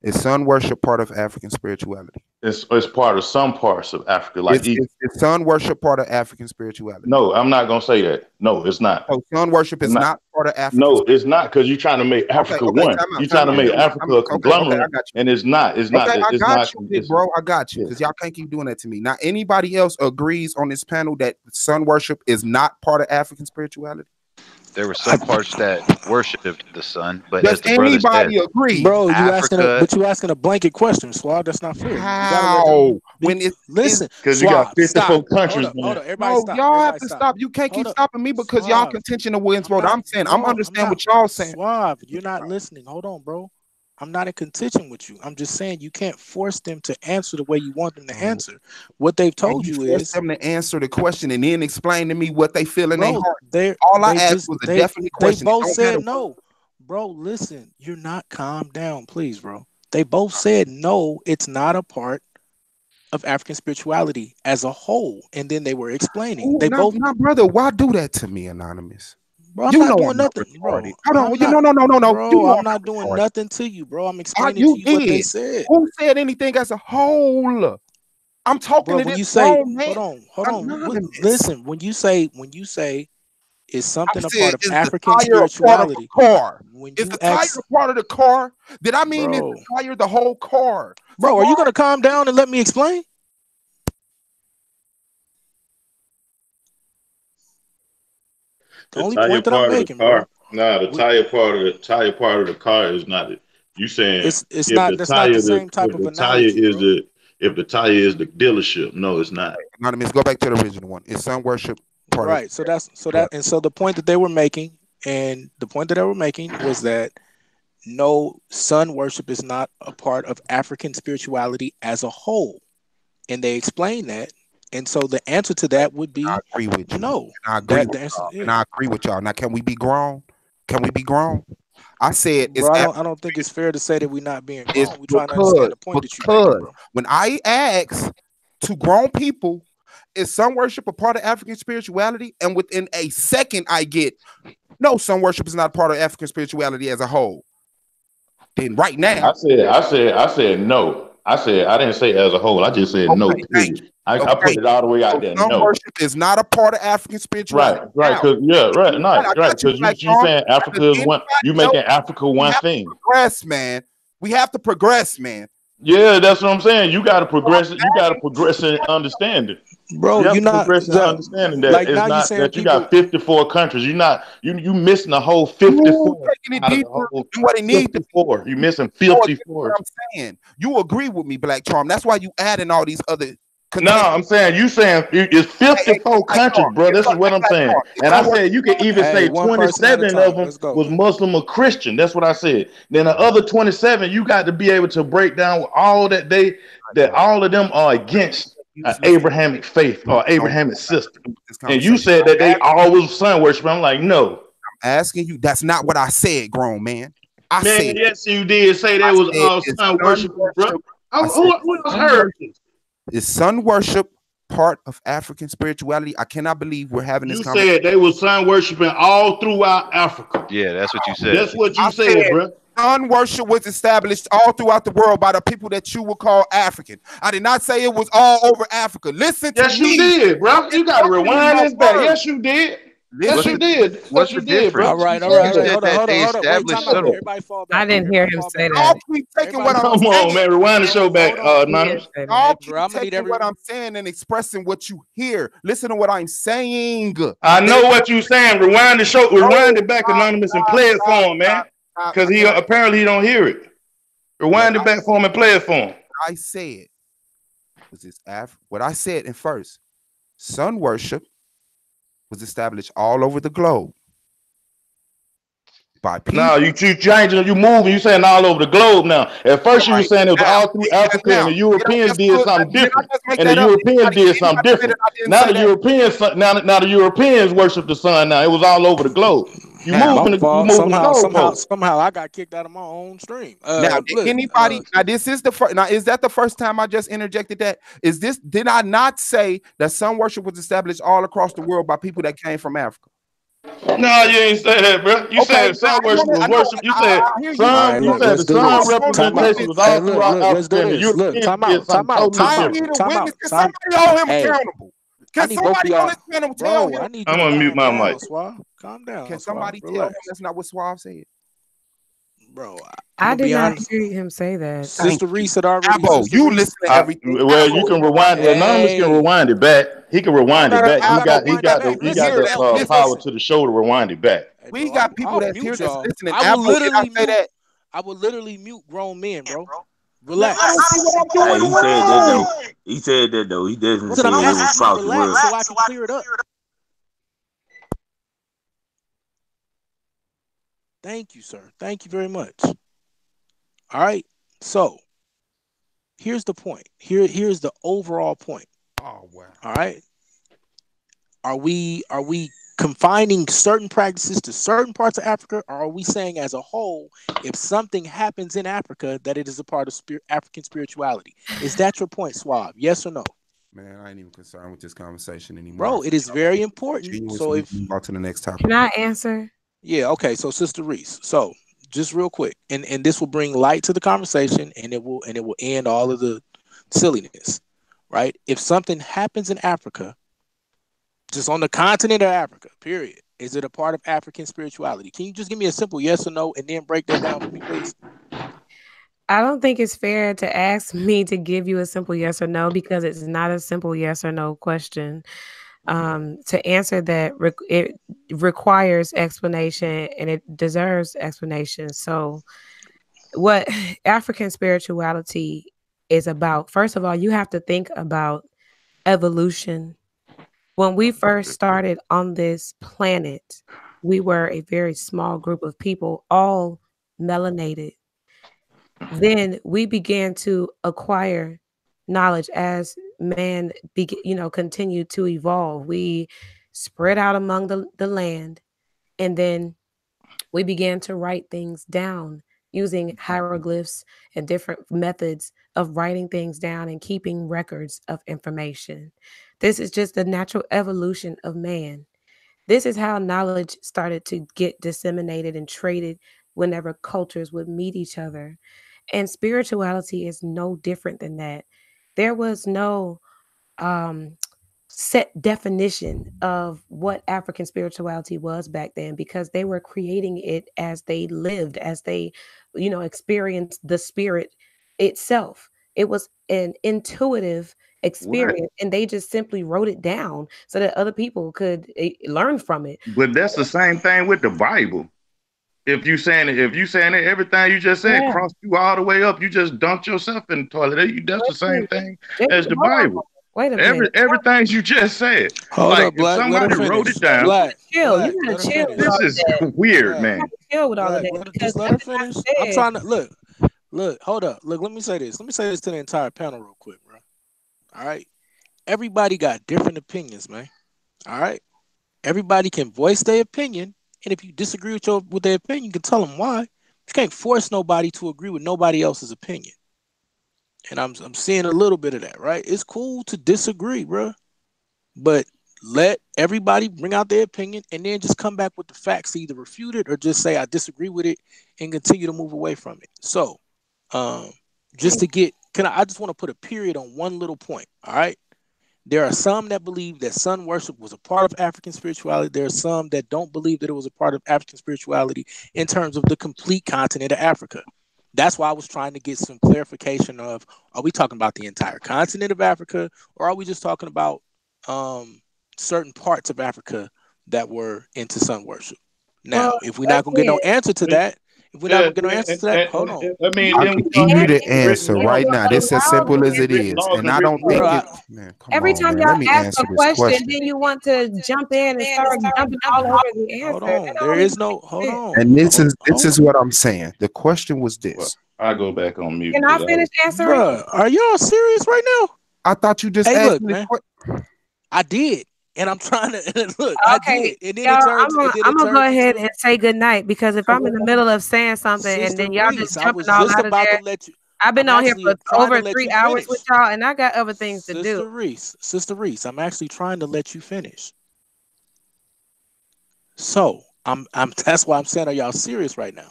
Is sun worship part of African spirituality? It's part of some parts of Africa, like Is sun worship part of African spirituality? No, I'm not gonna say that. No, it's not. So sun worship is not part of African. No, it's not, because you're trying to make Africa one. You're trying to make Africa a conglomerate, and it's not. It's not. I got you, bro. I got you, because y'all can't keep doing that to me. Now, anybody else agrees on this panel that sun worship is not part of African spirituality? There were some parts that worshipped the sun, but does anybody agree, bro? You asking a blanket question, Swab. That's not fair. How? When it listen, because you got 54 countries. Hold on, everybody no, stop. Y'all have to stop. You can't keep stopping me because y'all contention of wins vote. I'm saying I'm understand what y'all saying. Swab, you're not listening. Hold on, bro. I'm not in contention with you. I'm just saying you can't force them to answer the way you want them to answer. What they've told you is them to answer the question and then explain to me what they feel in their heart. All I asked was a definite question. They both said no. Bro, listen, you're not calm down, please, bro. They both said no, it's not a part of African spirituality as a whole. And then they were explaining. My brother, why do that to me, Anonymous? Bro, I'm not doing nothing, bro. No. Bro, I'm not doing nothing to you, bro. I'm explaining to you what they said. Who said anything as a whole? I'm talking to this grown man. Hold on. Listen, when you say is something a part of African spirituality? Is the tire a part of the car? Did I mean is the tire the whole car? Bro, are you gonna calm down and let me explain? The only point that I'm making, bro. Nah, the tire part of the car is not it. You saying it's not. That's not the same type of analogy. If the tire is the dealership, no, it's not. Anonymous, go back to the original one. It's sun worship part. Right. So the point that they were making, was that no, sun worship is not a part of African spirituality as a whole, and they explained that. And so the answer to that would be I agree with you. No. I agree with y'all. Now, can we be grown? I said it's I don't think it's fair to say that we're not being grown. We're trying to understand the point that you're making, bro. When I ask to grown people, is sun worship a part of African spirituality? And within a second, I get, no, sun worship is not part of African spirituality as a whole. Then right now, I said no. I didn't say as a whole. I just said no. I put it all the way out there. Sun worship is not a part of African spirituality. Right. Because Because you saying Africa is one. You making Africa one thing. Progress, man. We have to progress, man. Yeah, that's what I'm saying. You got to progress. You got to progress in understanding, bro. You're not understanding that it's not that you got 54 countries. You're not you missing the whole 54. Taking it deeper than what it needs. 54. You missing 54. I'm saying you agree with me, Black Charm. That's why you adding all these other. No, I'm saying it's 54 countries, bro. This is what I'm saying. And I said you can even say 27 of them was Muslim or Christian. That's what I said. Then the other 27, you got to be able to break down all that all of them are against Abrahamic faith or Abrahamic system. And you said that they all was sun worship. I'm like, no. I'm asking you. That's not what I said, grown man. I said yes, you did say they was all sun worship, bro. Who else heard this? Is sun worship part of African spirituality? I cannot believe we're having this conversation. You said they were sun worshiping all throughout Africa. Yeah, that's what you said. That's what you said, bro. Sun worship was established all throughout the world by the people that you would call African. I did not say it was all over Africa. Listen to me. Yes, you did, bro. You got to rewind this back. Yes, you did. Yes, you did. What's the difference? All right. Hold on. Everybody fall back. I didn't hear him say that. Y'all keep taking what I'm saying. Come on, man. Rewind the show back, Anonymous. Y'all keep taking what I'm saying and expressing what you hear. Listen to what I'm saying. I know what you're saying. Rewind the show. Rewind it back, Anonymous, and play it for him, man. Because he apparently he don't hear it. Rewind it back for him and play it for him. I said was this what I said in first. Sun worship was established all over the globe by people. No, you changing, you moving, you saying all over the globe now. At first you were saying it was all through Africa and the Europeans did something different. And the Europeans did something different. Now the Europeans worship the sun now. It was all over the globe. You moving the globe. Somehow I got kicked out of my own stream. Now, this is the first. Now, is that the first time I just interjected that? Did I not say that sun worship was established all across the world by people that came from Africa? No, you ain't say that, bro. You Okay, said sun worship was I know, worship. You said I hear you. All sun. right, You look, said let's the do sun this. I'm gonna Time out. representation witness was to Hey, all you. look, throughout look, let's Africa, do and the this. Look, Europeans time did out, time something out, totally time I out, different. need a time witness. out, Can time. somebody hold him Hey, accountable? Can I need both of somebody on y'all. this panel tell Bro, him? I need you I'm to gonna mute calm my down, mic. Suave. Calm down, Can Suave. somebody tell him Relax. that's not what Suave said? Bro, I'm I gonna did be not honest. hear him say that. Thank Sister you. Reese had already. Abo, Sister you Reese. listen to everything. Well, you Abo, can rewind. Anonymous can Hey, rewind it back. He can I don't rewind it gotta. back. I don't He gotta got he rewind it got back. the he Listen, got here the that's power listening. to the show to rewind it back. hey, We bro, got people I'll that's here mute that's y'all. listening. I will Abo, did I literally say mute. that? I will literally mute grown men, bro. Man, I don't Relax. see what I'm Hey, doing he said that wrong. though. He said that though. He definitely Said said I'm it asking was you to false as relax well. so I can clear it up. Thank you, sir. Thank you very much. All right. So here's the point. Here's the overall point. Oh wow. All right. Are we confining certain practices to certain parts of Africa, or are we saying as a whole, if something happens in Africa, that it is a part of African spirituality? Is that your point, Suave? Yes or no? Man, I ain't even concerned with this conversation anymore. Bro, it is very important. So Continuously if move on to the next topic. Can I answer? yeah, okay. So Sister Reese. So just real quick, and this will bring light to the conversation, and it will end all of the silliness, right? If something happens in Africa, just on the continent of Africa, period, is it a part of African spirituality? Can you just give me a simple yes or no, and then break that down for me, please? I don't think it's fair to ask me to give you a simple yes or no because it's not a simple yes or no question. To answer that, it requires explanation and it deserves explanation. So, what African spirituality is about, first of all, you have to think about evolution. When we first started on this planet, we were a very small group of people, all melanated. Then we began to acquire knowledge as man continued to evolve. We spread out among the land, and then we began to write things down using hieroglyphs and different methods of writing things down and keeping records of information. This is just the natural evolution of man. This is how knowledge started to get disseminated and traded whenever cultures would meet each other. And spirituality is no different than that. There was no um, set definition of what African spirituality was back then because they were creating it as they lived, as they, experienced the spirit itself. It was an intuitive What? experience, and they just simply wrote it down so that other people could learn from it. But that's the same thing with the Bible. If you saying it, everything you just said Yeah. crossed you all the way up. You just dumped yourself in the toilet. That's the same thing as the Hold on. Bible. Wait a minute. Everything you just said. Hold Like up, if Black. Let her somebody wrote it finish. You down, gotta Black, chill. You Black. gotta Let her chill with finish. all this of is that. weird, You Black, man. gotta chill with all of Black. that because Just let her nothing I finish. I'm said. trying to look. Hold up. Look. Let me say this. Let me say this to the entire panel real quick, bro. All right. Everybody got different opinions, man. All right. Everybody can voice their opinion, and if you disagree with their opinion, you can tell them why. You can't force nobody to agree with nobody else's opinion. And I'm seeing a little bit of that, right? It's cool to disagree, bro, but let everybody bring out their opinion and then just come back with the facts, either refute it or just say I disagree with it and continue to move away from it. So, um, just to get, I just want to put a period on one little point. All right. There are some that believe that sun worship was a part of African spirituality. There are some that don't believe that it was a part of African spirituality in terms of the complete continent of Africa. That's why I was trying to get some clarification of, are we talking about the entire continent of Africa, or are we just talking about um, certain parts of Africa that were into sun worship? Well, Now, if we're not going to get no again, answer to that, Yeah, hold on. I mean, you I then can we keep give start you getting the asking into written answer if laws. right you're now. We This as start allowed simple getting as me. into it written is. laws And and I written don't think rules. it, Bro, man, come Every on, time man. y'all Let me ask answer a this question, question. then you want to jump in and start jumping all over the hold answer. That on. There don't even is no, hold make sense. on. And this Hold, is this hold is what I'm saying. The question was Well, this. I go back on mute Can I because I finish was. answering? Bro, are y'all serious right now? I thought you just Hey, asked look, me the man. question. I did, and I'm trying to look. I Okay, did, and then y'all, it turns, and then I'm it gonna go turns ahead into and say good night because if I'm in the middle of saying something and Sister then y'all just Reese. I jumping was all just out of about to there, let you. I've been I'm on here actually for trying to over let you 3 hours with finish, y'all, and I got other things to do. Sister Reese. I'm actually trying to let you finish. So I'm that's why I'm saying, are y'all serious right now?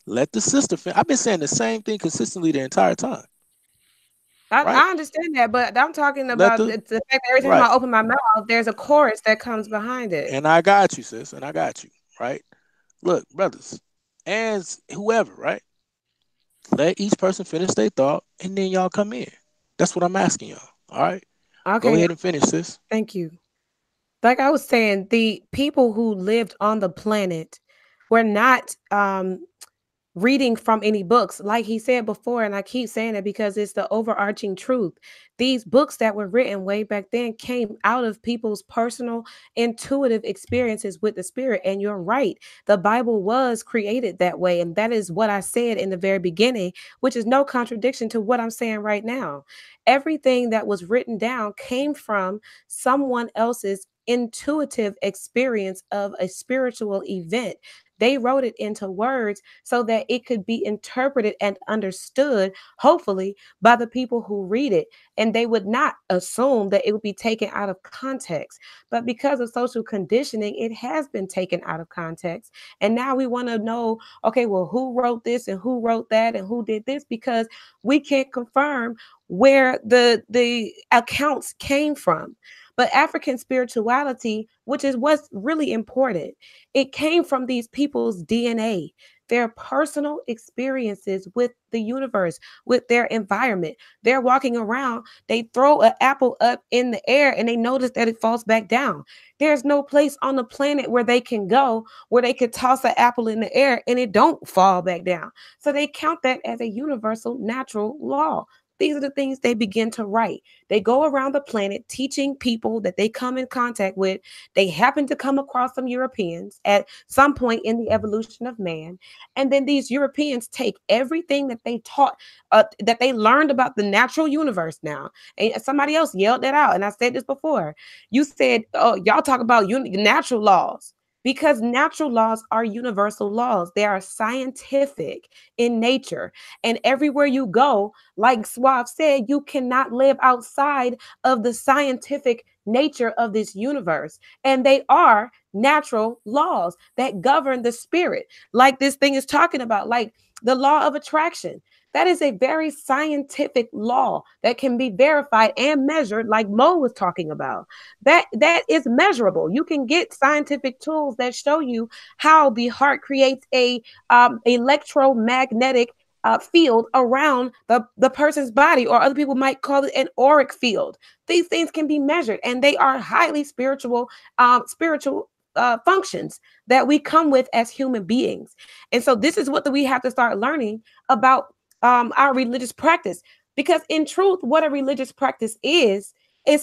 Let the sister I've been saying the same thing consistently the entire time. Right? I understand that, but I'm talking Let about the the fact that every time right. I open my mouth, there's a chorus that comes behind it. And I got you, sis, and I got you. Right? Look, brothers, and whoever, right? Let each person finish their thought, and then y'all come in. That's what I'm asking y'all. All right? Go Okay, ahead and finish, sis. thank you. Like I was saying, the people who lived on the planet were not reading from any books, like he said before, and I keep saying it because it's the overarching truth. These books that were written way back then came out of people's personal intuitive experiences with the spirit. And you're right, the Bible was created that way, and that is what I said in the very beginning, which is no contradiction to what I'm saying right now. Everything that was written down came from someone else's intuitive experience of a spiritual event. They wrote it into words so that it could be interpreted and understood, hopefully, by the people who read it. And they would not assume that it would be taken out of context. But because of social conditioning, it has been taken out of context. And now we want to know, okay, well, who wrote this and who wrote that and who did this? Because we can't confirm where the accounts came from. But African spirituality, which is what's really important, it came from these people's DNA, their personal experiences with the universe, with their environment. They're walking around, they throw an apple up in the air and they notice that it falls back down. There's no place on the planet where they can go where they could toss an apple in the air and it don't fall back down. So they count that as a universal natural law. These are the things they begin to write. They go around the planet teaching people that they come in contact with. They happen to come across some Europeans at some point in the evolution of man. And then these Europeans take everything that they taught, that they learned about the natural universe now. And somebody else yelled that out. And I said this before. You said, oh, y'all talk about natural laws. Because natural laws are universal laws. They are scientific in nature. And everywhere you go, like Suave said, you cannot live outside of the scientific nature of this universe. And they are natural laws that govern the spirit, like this thing is talking about, like the law of attraction. That is a very scientific law that can be verified and measured, like Mo was talking about. That is measurable. You can get scientific tools that show you how the heart creates a electromagnetic field around the person's body, or other people might call it an auric field. These things can be measured, and they are highly spiritual functions that we come with as human beings. And so this is what we have to start learning about our religious practice. Because in truth, what a religious practice is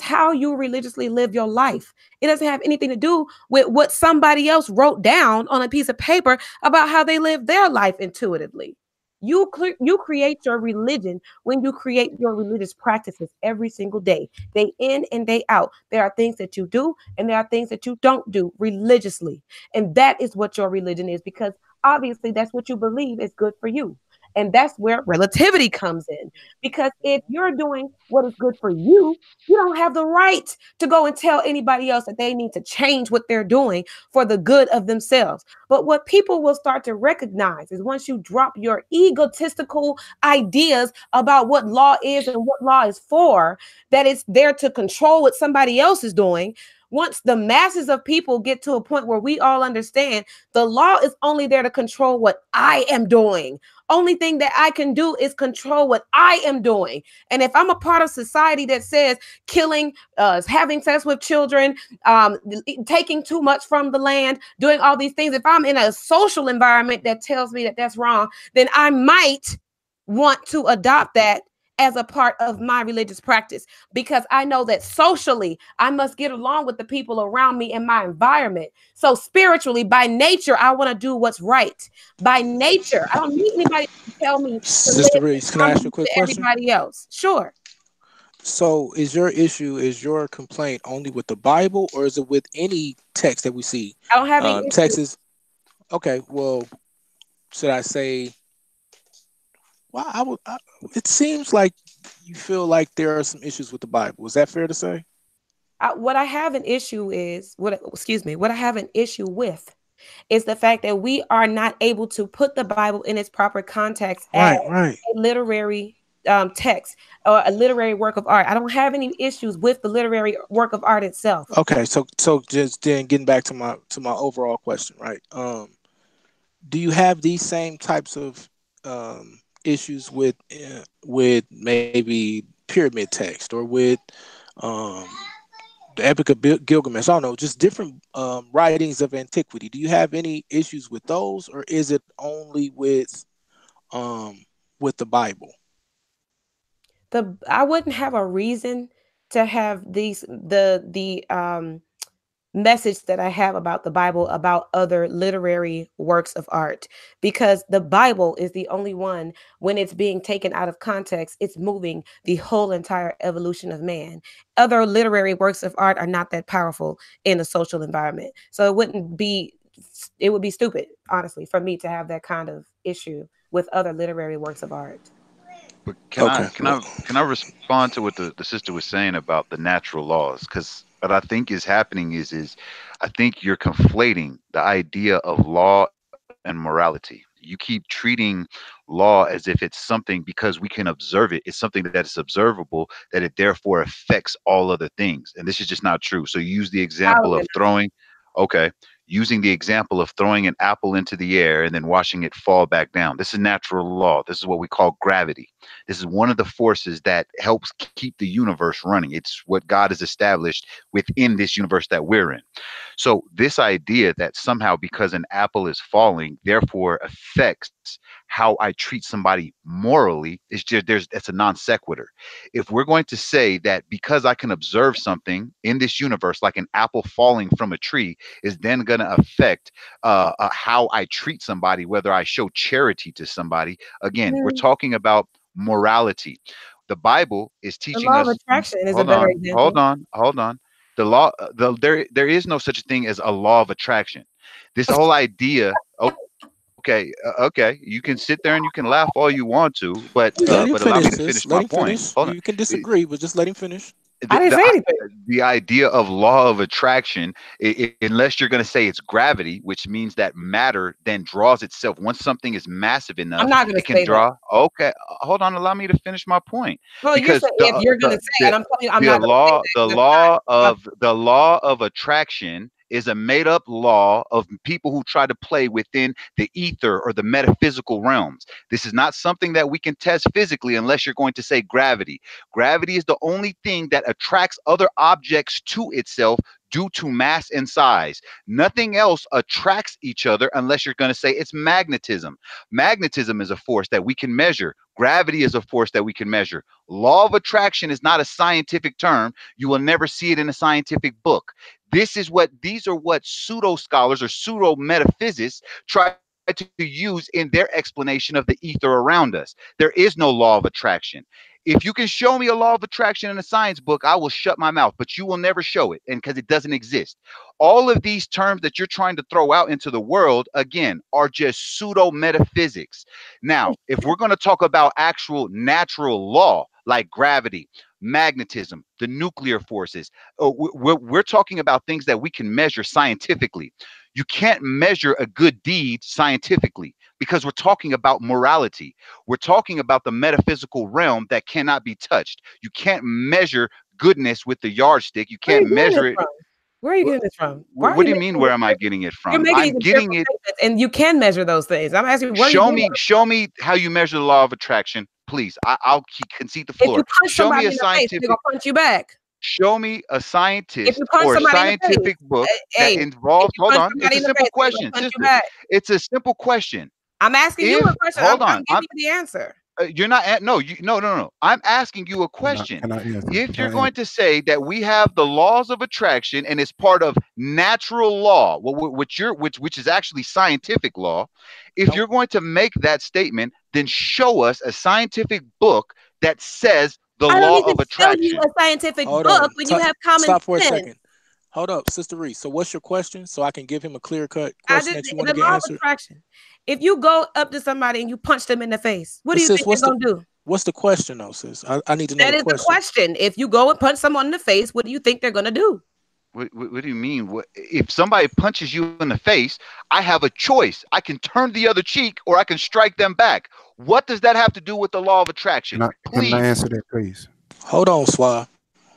how you religiously live your life. It doesn't have anything to do with what somebody else wrote down on a piece of paper about how they live their life intuitively. You create your religion when you create your religious practices every single day in and day out. There are things that you do and there are things that you don't do religiously. And that is what your religion is, because obviously that's what you believe is good for you. And that's where relativity comes in. Because if you're doing what is good for you don't have the right to go and tell anybody else that they need to change what they're doing for the good of themselves. But what people will start to recognize is once you drop your egotistical ideas about what law is and what law is for, that it's there to control what somebody else is doing. Once the masses of people get to a point where we all understand the law is only there to control what I am doing. Only thing that I can do is control what I am doing. And if I'm a part of society that says killing, having sex with children, taking too much from the land, doing all these things, if I'm in a social environment that tells me that that's wrong, then I might want to adopt that as a part of my religious practice, because I know that socially I must get along with the people around me in my environment. So spiritually, by nature, I want to do what's right. By nature, I don't need anybody to tell me to Sister live Reese, can I ask you a quick to question? everybody else. Sure. So is your complaint only with the Bible, or is it with any text that we see? I don't have any issue. Texas. Okay, well, should I say? Well, it seems like you feel like there are some issues with the Bible. Is that fair to say? What I have an issue is what I have an issue with is the fact that we are not able to put the Bible in its proper context as Right. a literary text or a literary work of art. I don't have any issues with the literary work of art itself. Okay, so just then getting back to my overall question, right? Do you have these same types of issues with maybe pyramid text or with um, the Epic of Gilgamesh? I don't know, just different writings of antiquity. Do you have any issues with those, or is it only with the Bible? I wouldn't have a reason to have the message that I have about the Bible about other literary works of art, because the Bible is the only one, when it's being taken out of context, it's moving the whole entire evolution of man. Other literary works of art are not that powerful in a social environment. So it would be stupid, honestly, for me to have that kind of issue with other literary works of art. But Okay. can I respond to what the sister was saying about the natural laws? Because what I think is happening is I think you're conflating the idea of law and morality. You keep treating law as if it's something because we can observe it. It's something that is observable, that it therefore affects all other things. And this is just not true. So you use the How example is of it throwing, okay, using the example of throwing an apple into the air and then watching it fall back down. This is natural law. This is what we call gravity. This is one of the forces that helps keep the universe running. It's what God has established within this universe that we're in. So this idea that somehow because an apple is falling, therefore affects how I treat somebody morally is just it's a non sequitur. If we're going to say that because I can observe something in this universe, like an apple falling from a tree, is then going to affect how I treat somebody, whether I show charity to somebody. Again, we're Mm, talking about morality. The Bible is the teaching law of us. attraction is a Hold better on, hold example. on, hold on. The law, there is no such thing as a law of attraction. This whole idea. Okay, okay. You can sit there and you can laugh all you want to, Let him but allow finish, me to sis. finish Let my him point. finish. Hold on. You can The, disagree, but just let him finish. I the, didn't the, say i- anything. the idea of law of attraction, unless you're going to say it's gravity, which means that matter then draws itself. Once something is massive I'm enough, not going it to can say that. draw. Okay, hold on. Allow me to finish my point, Well, you're because saying if you're going to say, and I'm telling you, I'm not going to say that because the law of attraction is a made up law of people who try to play within the ether or the metaphysical realms. This is not something that we can test physically unless you're going to say gravity. Gravity is the only thing that attracts other objects to itself due to mass and size. Nothing else attracts each other unless you're going to say it's magnetism. Magnetism is a force that we can measure. Gravity is a force that we can measure. Law of attraction is not a scientific term. You will never see it in a scientific book. These are what pseudo scholars or pseudo metaphysicists try to use in their explanation of the ether around us. There is no law of attraction. If you can show me a law of attraction in a science book, I will shut my mouth, but you will never show it, and because it doesn't exist. All of these terms that you're trying to throw out into the world, again, are just pseudo metaphysics. Now, if we're going to talk about actual natural law like gravity, magnetism, the nuclear forces, we're talking about things that we can measure scientifically. You can't measure a good deed scientifically because we're talking about morality. We're talking about the metaphysical realm that cannot be touched. You can't measure goodness with the yardstick. You where are can't you getting this measure it. from? Where are you getting this from? Why are What you do you making mean? these Where am I fearful? getting it You're from? making I'm these getting fearful it. statements, and you can measure those things. I'm asking, where are you getting them? Show me how you measure the law of attraction, please. I'll concede the If you floor. punch somebody in the face, they're gonna punch you back. Show me a If you scientist punch or a somebody in the face, scientific book that hey, if involves. you Hold punch on, it's somebody a in the simple face, they're gonna question, punch you sister. back. It's a simple question. I'm asking you a If question. hold I'm on, giving you the answer. you're not no you no. I'm asking you a question. Can I answer? If Can you're I answer? going to say that we have the laws of attraction and it's part of natural law, which is actually scientific law, if Nope. you're going to make that statement, then show us a scientific book that says the I don't law need to of show you attraction. a scientific Hold book on. when you have common Stop for a sense. second. Hold up, Sister Reese. So what's your question? So I can give him a clear cut I question just that you want to the get law of answered. attraction. If you go up to somebody and you punch them in the face, what But do you sis, think they're gonna do? What's the question, though, sis? I need to know That the is the question. question. If you go and punch someone in the face, what do you think they're gonna do? What do you mean? If somebody punches you in the face, I have a choice. I can turn the other cheek or I can strike them back. What does that have to do with the law of attraction? Can I Please. answer that, please? Hold on, Swab.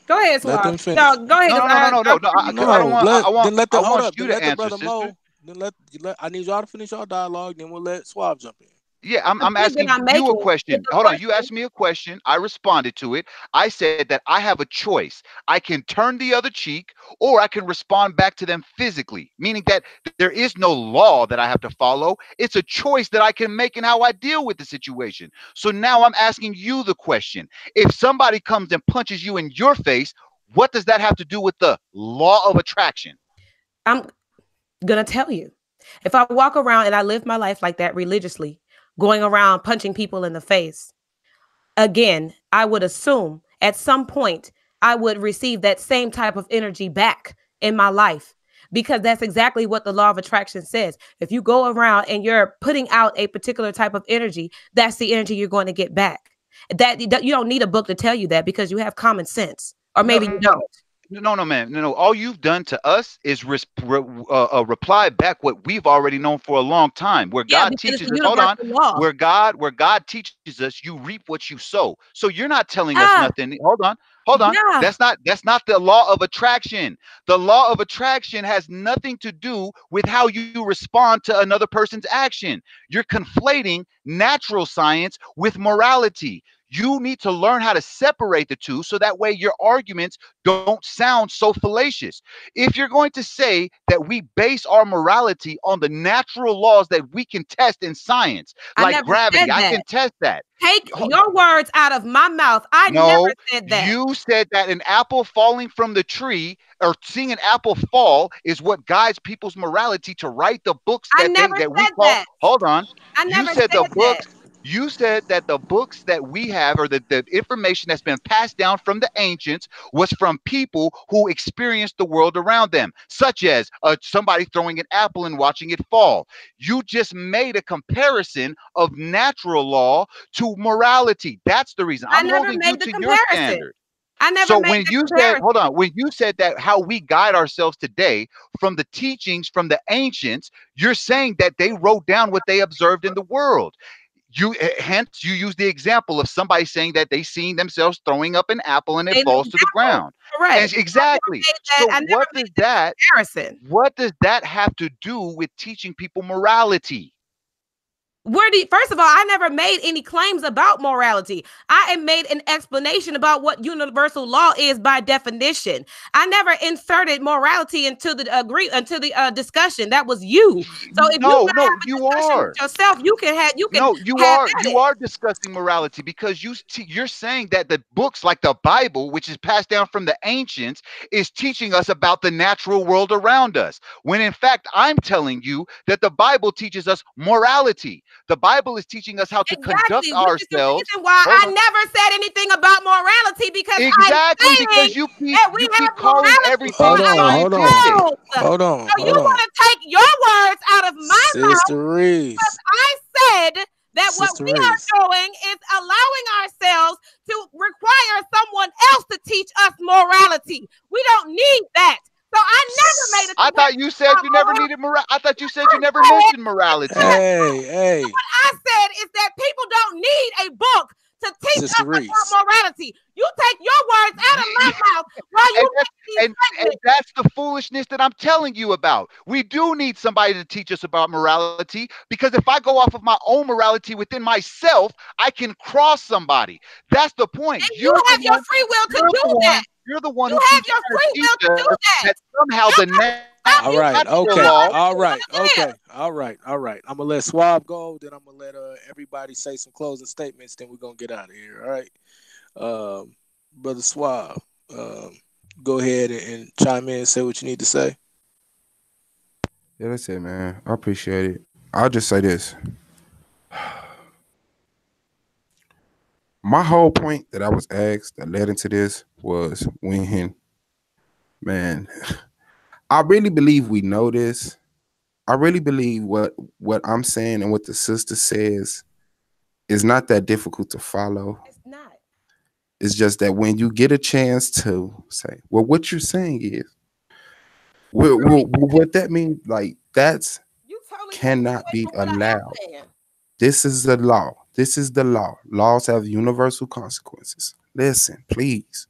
Go ahead, Let Swab. them finish. No, go ahead, No, because no, no, no, no, no, no. Because I don't No, want. let I the hold want up. you Then to let the answer, brother sister. Mo. Then let. I need y'all to finish your dialogue. Then we'll let Swab jump in. Yeah, the I'm point that asking I'm you a making is question. the Hold on. You question. asked me a question. I responded to it. I said that I have a choice. I can turn the other cheek or I can respond back to them physically, meaning that there is no law that I have to follow. It's a choice that I can make in how I deal with the situation. So now I'm asking you the question. If somebody comes and punches you in your face, what does that have to do with the law of attraction? I'm gonna tell you. If I walk around and I live my life like that religiously, going around punching people in the face, again, I would assume at some point I would receive that same type of energy back in my life because that's exactly what the law of attraction says. If you go around and you're putting out a particular type of energy, that's the energy you're going to get back. That you don't need a book to tell you that because you have common sense, or No, maybe you don't. no, no, man. No. All you've done to us is reply back what we've already known for a long time. Where Yeah, God because it's teaches a us, hold on. universal law. Where God teaches us, you reap what you sow. So you're not telling us Ah, nothing. Hold on, hold on. yeah. That's not the law of attraction. The law of attraction has nothing to do with how you respond to another person's action. You're conflating natural science with morality. You need to learn how to separate the two so that way your arguments don't sound so fallacious. If you're going to say that we base our morality on the natural laws that we can test in science, I like never gravity, said I that. can test that. Take your words out of my mouth. I never No, said that. you said that an apple falling from the tree or seeing an apple fall is what guides people's morality to write the books I that they never that we said call. that. Hold on. I You never said the said that. books. You said that the books that we have or the information that's been passed down from the ancients was from people who experienced the world around them, such as somebody throwing an apple and watching it fall. You just made a comparison of natural law to morality. That's the reason. I I'm never holding you made the to your comparison. standard. I never So made when the you said, hold comparison. on, when you said that how we guide ourselves today from the teachings from the ancients, you're saying that they wrote down what they observed in the world. Hence you use the example of somebody saying that they seen themselves throwing up an apple and it An falls to the example. ground. And Correct. exactly. I So never made that comparison. what does that have to do with teaching people morality? First of all, I never made any claims about morality. I have made an explanation about what universal law is by definition. I never inserted morality into the discussion. That was you. So if you No, want to no, have a you discussion with are. yourself, you can No, you have are at you it. are discussing morality because you're saying that the books like the Bible, which is passed down from the ancients, is teaching us about the natural world around us. When in fact, I'm telling you that the Bible teaches us morality. The Bible is teaching us how to conduct Exactly, which is the ourselves. reason why Hold I on. never said anything about morality because I'm Exactly, saying because you keep that we you have keep calling morality for everything Hold on, hold on, scientific. ourselves. hold on, So you hold on. want to take your words out of my mouth Sister Reese. because I said that what Sister we are Reese. doing is allowing ourselves to require someone else to teach us morality. We don't need that. So I never made a I thought you comparison said about you never morality. needed I thought you said you never mentioned morality. Hey, hey, What I said is that people don't need a book to teach Sister us about Reese. morality. You take your words out of my Y- mouth while you and that's make these and statements. that's the foolishness that I'm telling you about. We do need somebody to teach us about morality because if I go off of my own morality within myself, I can cross somebody. That's the point. And you have your free will to do that. You're the one You who have keeps your trying to free teach will to do us that. that somehow the Nobody stop All you right, from natural teaching okay, us law. all what right, it is. okay, all right, all right. I'm gonna let Swab go, then I'm gonna let everybody say some closing statements, then we're gonna get out of here. All right. Brother Swab, um, go ahead and chime in and say what you need to say. Yeah, that's it, man. I appreciate it. I'll just say this. My whole point that I was asked that led into this was when, man, I really believe we know this. I really believe what I'm saying and what the sister says It's not that difficult to follow. It's not. It's just that when you get a chance to say, well, what you're saying is, what that means, like that's You totally taking cannot away be from what I am allowed. saying. This is the law. This is the law. Laws have universal consequences. Listen, please.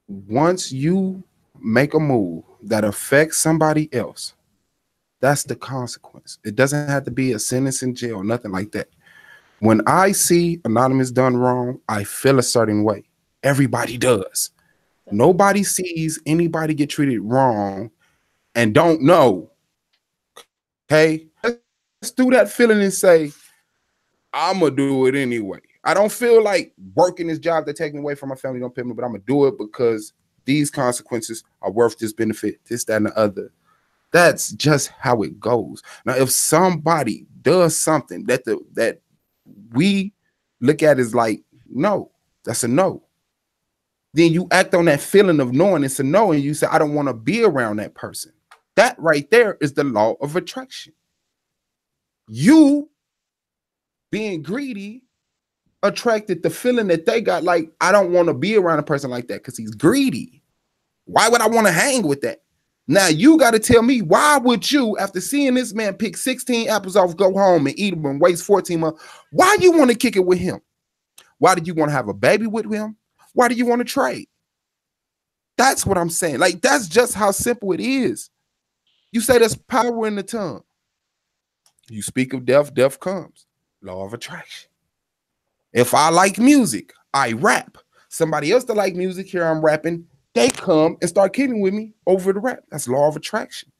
Once you make a move that affects somebody else, that's the consequence. It doesn't have to be a sentence in jail, nothing like that. When I see Anonymous done wrong, I feel a certain way. Everybody does. Nobody sees anybody get treated wrong and don't know. Okay? Let's do that feeling and say, I'm going to do it anyway. I don't feel like working this job they're taking away from my family, don't pay me, but I'm going to do it because these consequences are worth this benefit, this, that, and the other. That's just how it goes. Now, if somebody does something that we look at as like, no, that's a no. Then you act on that feeling of knowing it's a no, and you say, I don't want to be around that person. That right there is the law of attraction. You being greedy attracted the feeling that they got, like, I don't want to be around a person like that because he's greedy. Why would I want to hang with that? Now you got to tell me, why would you, after seeing this man pick 16 apples off, go home and eat them and waste 14 months, why you want to kick it with him? Why did you want to have a baby with him? Why do you want to trade? That's what I'm saying. Like, that's just how simple it is. You say there's power in the tongue. You speak of death, death comes. Law of attraction. If I like music, I rap. Somebody else that like music, here I'm rapping, they come and start kidding with me over the rap. That's law of attraction.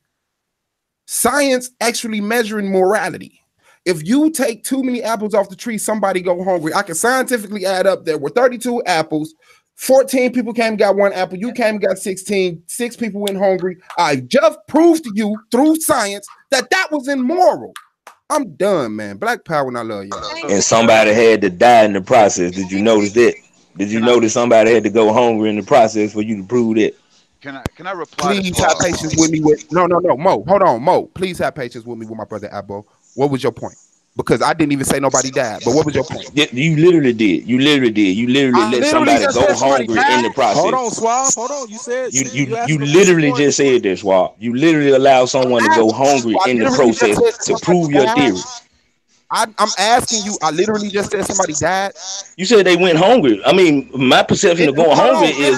Science actually measuring morality. If you take too many apples off the tree, somebody go hungry. I can scientifically add up there were 32 apples. 14 people came and got one apple. You came and got 16. 6 people went hungry. I just proved to you through science that was immoral. I'm done, man. Black power, and I love y'all. And somebody had to die in the process. Did you notice that? Did you notice somebody had to go hungry in the process for you to prove that? Can I reply? Please have patience with me. No, Mo. Hold on, Mo. Please have patience with me with my brother Abbo. What was your point? Because I didn't even say nobody died. But what was your point? You literally did. You literally let somebody go hungry in the process. Hold on, Swab. Hold on. You said you literally just said this, Swab. You literally allow someone to go hungry in the process to prove your theory. I'm asking you. I literally just said somebody died. You said they went hungry. I mean, my perception of going hungry is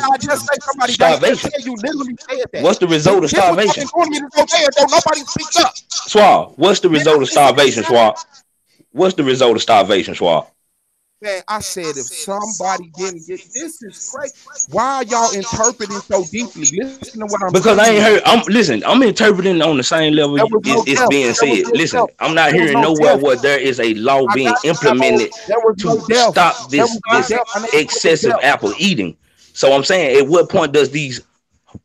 starvation. You literally said that. What's the result of starvation? Nobody speaks up. Swab, what's the result of starvation, Swab? What's the result of starvation, Swab? Man, I said if somebody didn't get this is crazy. Why are y'all interpreting so deeply? Listen to what I'm because saying. I ain't heard. I'm interpreting on the same level it's being said. Listen, I'm not hearing nowhere where there is a law being implemented to stop this excessive apple eating. So I'm saying, at what point does these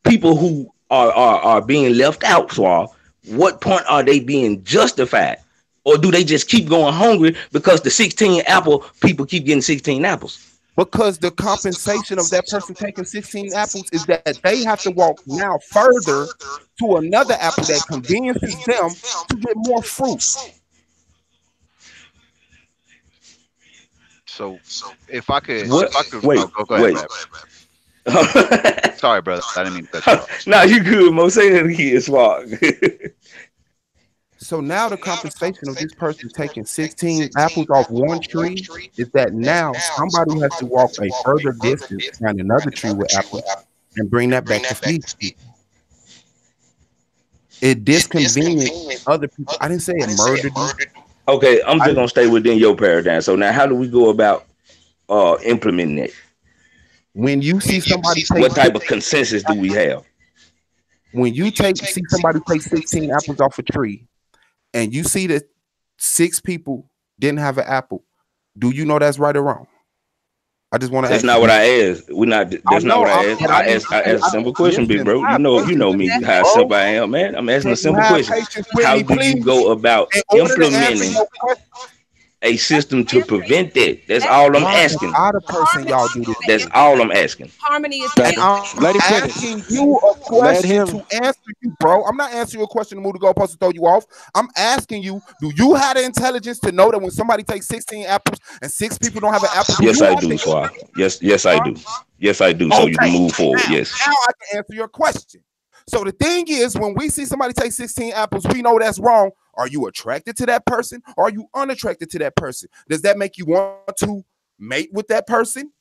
people who are being left out, Swab, what point are they being justified? Or do they just keep going hungry because the 16 apple people keep getting 16 apples? Because the compensation of that person taking 16 apples is that they have to walk now further to another apple that conveniences them to get more fruit. So if I could, wait. Go ahead. Sorry, brother. I didn't mean to cut you off. No, you good, Mo. Say that again, Swag. So now the compensation of this person taking 16 apples off one tree is that now somebody has to walk a further distance find another tree with apples and bring that back to feed people. It disconvenienced other people. I didn't say it murdered you. Okay, I'm just gonna stay within your paradigm. So now, how do we go about implementing it? When you see somebody take, what type of consensus do we have? When you see somebody take 16 apples off a tree, and you see that 6 people didn't have an apple, do you know that's right or wrong? I just want to ask. That's not what I asked. That's not what I asked. I asked a simple question, big bro. You know me, how simple I am, man. I'm asking a simple question. How do you go about implementing? a system to different. prevent that. That's That's all I'm Why am asking. I the person harmony y'all is do this the That's with? all answer. I'm asking. Harmony is the And Family, answer. I'm let him finish. asking you a Let question him. to answer you, bro. I'm not answering you a question to move the goalpost to throw you off. I'm asking you, do you have the intelligence to know that when somebody takes 16 apples and 6 people don't have an apple, do Yes, you I have do, the Swab. Yes, I do. Yes, I do. So you can okay? move forward. Now, Yes. now I can answer your question. So the thing is, when we see somebody take 16 apples, we know that's wrong. Are you attracted to that person? Or are you unattracted to that person? Does that make you want to mate with that person?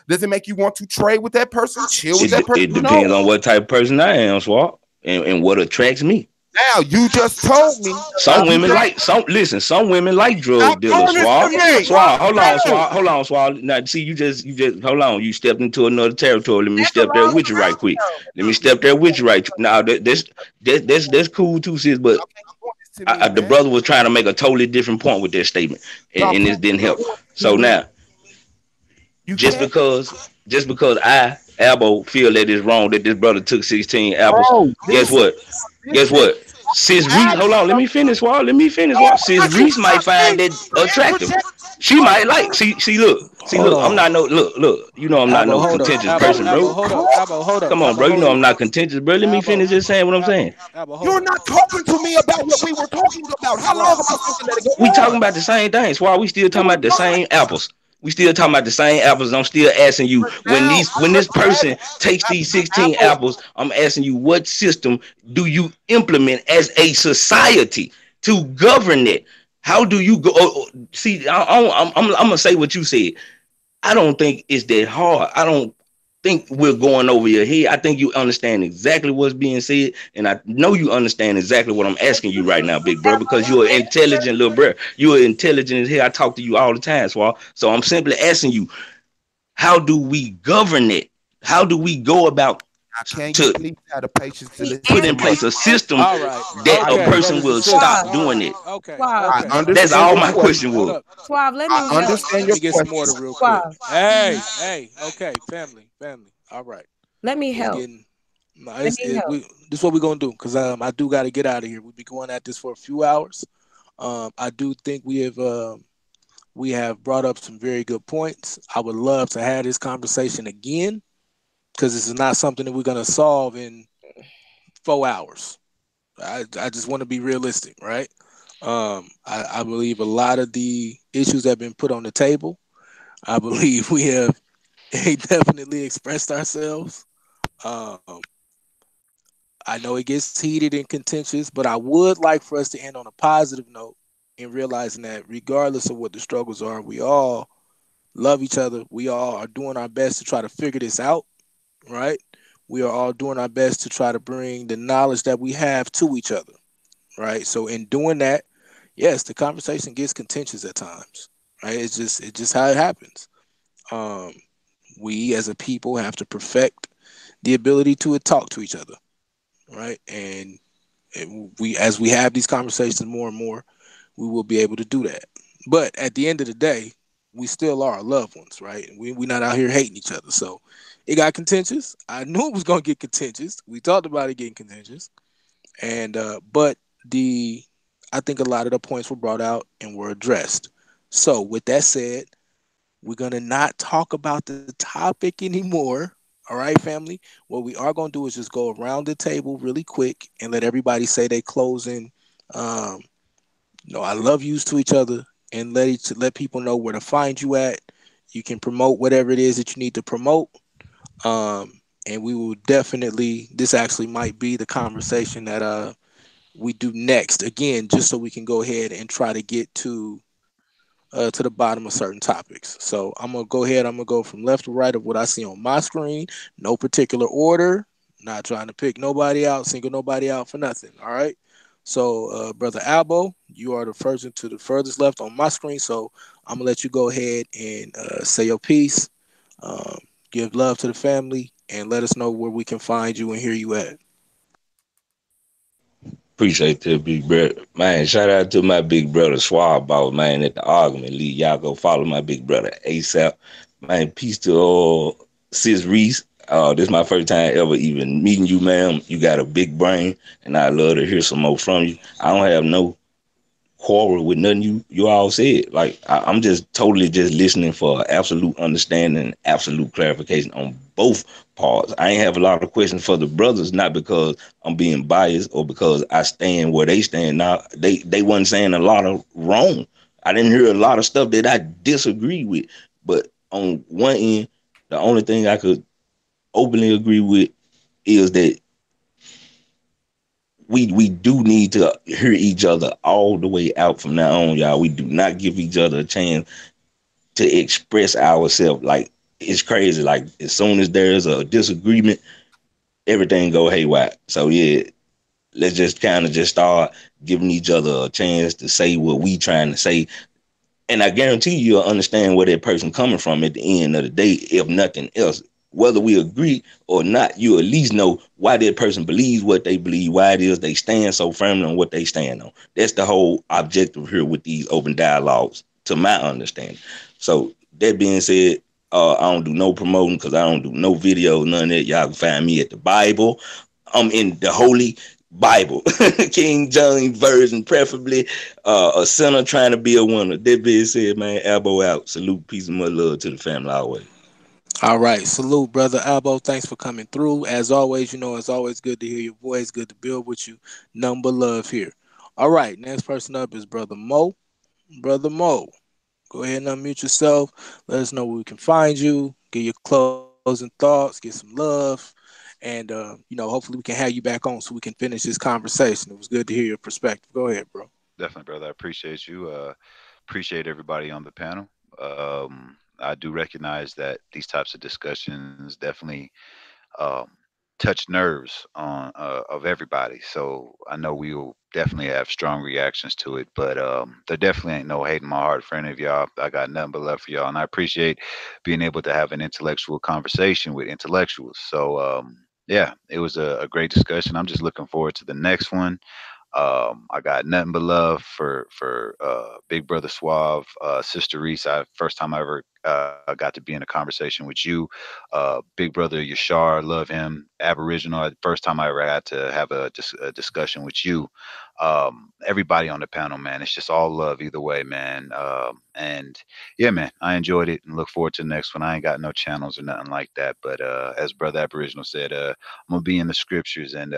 Does it make you want to trade with that person? Chill with that person? It No. depends on what type of person I am, Swab, and what attracts me. Now you just told me. Some You women just like some women like stop drug dealers, doing this to Swab. me. Swab, No. hold on, Swab. Now see you just hold on. You stepped into another territory. Let me That's a step there long with you right time quick. ago. Let me step there with you right. Now that's cool too, sis. But Stop doing this to me, the man. brother was trying to make a totally different point with that statement, Stop and this didn't help. doing this So to me. now, You just can't, because I Albo feel that it's wrong that this brother took 16 apples, bro. guess Listen, what? Guess listen. what? Sis Reese, Ask hold on, let me finish, Wall. Let me finish, Wall. Sis what you Reese might find asking. that attractive. Project. She might like. See, Hold look. I'm on. not no look. You know I'm not Abo, no hold up. contentious Abo, person, Abo, bro. hold up. Abo, hold up. Come on, Abo, bro. You hold know up. I'm not contentious, bro. Let me Abo, finish just saying what I'm Abo, saying. Abo, hold You're up. not talking to me about what we were talking about. How long Swab. am I supposed to let it go We talking on? about the same things. Why we still No, talking we're about the not. same apples? We still talking about the same apples. I'm still asking you But when now these I when this just asked person takes these 16 Apple. apples, I'm asking you what system do you implement as a society to govern it? How do you go? See, I'm gonna say what you said. I don't think it's that hard. I don't think we're going over your head. I think you understand exactly what's being said, and I know you understand exactly what I'm asking you right now, big bro, because you're an intelligent little bro. You're intelligent as hell. I talk to you all the time, Swall. So I'm simply asking you, how do we govern it? How do we go about Now, can you to please have the patience to The listen put to in answer my place a is system All right. that a I Okay, person brothers and will sisters. stop Suave. All doing right. it? Okay. Suave. I Okay. That's understand all your my Okay. question. question Hold was. up. Suave, let I me help. understand Let your me get some order question. real quick. Suave. Hey. Okay. Family. All right. Let me It's help. getting. No, Let me help. this is what we're gonna do because I do got to get out of here. We'll be going at this for a few hours. I do think we have brought up some very good points. I would love to have this conversation again because this is not something that we're gonna solve in 4 hours. I just want to be realistic, right? I believe a lot of the issues have been put on the table. I believe we have definitely expressed ourselves. Um, I know it gets heated and contentious, but I would like for us to end on a positive note in realizing that regardless of what the struggles are, we all love each other. We all are doing our best to try to figure this out, right? We are all doing our best to try to bring the knowledge that we have to each other, right? So in doing that, yes, the conversation gets contentious at times, right? It's just how it happens. Um, we as a people have to perfect the ability to talk to each other, right? And we as we have these conversations more and more, we will be able to do that. But at the end of the day, we still are our loved ones, right? We're not out here hating each other. So it got contentious. I knew it was gonna get contentious. We talked about it getting contentious, and but the I think a lot of the points were brought out and were addressed. So with that said, we're gonna not talk about the topic anymore. All right, family. What we are gonna do is just go around the table really quick and let everybody say they closing. Um, I love yous to each other and let people know where to find you at. You can promote whatever it is that you need to promote. And we will definitely. This actually might be the conversation that we do next again, just so we can go ahead and try to get to the bottom of certain topics. So I'm gonna go ahead. I'm gonna go from left to right of what I see on my screen. No particular order. Not trying to pick nobody out, single nobody out for nothing. All right. So, brother Albo, you are the first and to the furthest left on my screen. So I'm gonna let you go ahead and say your piece. Um, give love to the family and let us know where we can find you and hear you at. Appreciate that, big brother. Man, shout out to my big brother Swab Ball, man, at the argument league. Y'all go follow my big brother ASAP. Man, peace to Sis Reese. This is my first time ever even meeting you, ma'am. You got a big brain, and I love to hear some more from you. I don't have no quarrel with nothing you all said. Like I'm just totally just listening for absolute understanding, absolute clarification on both parts. I ain't have a lot of questions for the brothers, not because I'm being biased or because I stand where they stand. Now they wasn't saying a lot of wrong. I didn't hear a lot of stuff that I disagree with. But on one end, the only thing I could openly agree with is that we do need to hear each other all the way out from now on, y'all. We do not give each other a chance to express ourselves. Like, it's crazy. Like, as soon as there's a disagreement, everything go haywire. So yeah, let's just kind of just start giving each other a chance to say what we trying to say, and I guarantee you'll understand where that person coming from at the end of the day, if nothing else. Whether we agree or not, you at least know why that person believes what they believe, why it is they stand so firmly on what they stand on. That's the whole objective here with these open dialogues, to my understanding. So that being said, I don't do no promoting because I don't do no videos, none of that. Y'all can find me at the Bible. I'm in the Holy Bible, King James version, preferably. A sinner trying to be a winner. That being said, man, elbow out. Salute, peace, and much love to the family always. All right, salute, brother Albo. Thanks for coming through. As always, it's always good to hear your voice. Good to build with you. None but love here. All right, next person up is brother Mo. Brother Mo, go ahead and unmute yourself. Let us know where we can find you. Get your closing thoughts. Get some love, and hopefully we can have you back on so we can finish this conversation. It was good to hear your perspective. Go ahead, bro. Definitely, brother. I appreciate you. Appreciate everybody on the panel. I do recognize that these types of discussions definitely um, touch nerves on of everybody. So I know we will definitely have strong reactions to it, but there definitely ain't no hate in my heart for any of y'all. I got nothing but love for y'all, and I appreciate being able to have an intellectual conversation with intellectuals. So yeah, it was a great discussion. I'm just looking forward to the next one. I got nothing but love for Big Brother Suave, Sister Reese. First time I ever got to be in a conversation with you. Big Brother Yashar, love him. Aboriginal. First time I ever had to have a discussion with you. Everybody on the panel, man. It's just all love either way, man. And yeah, man, I enjoyed it and look forward to the next one. I ain't got no channels or nothing like that, but as Brother Aboriginal said, I'm gonna be in the scriptures and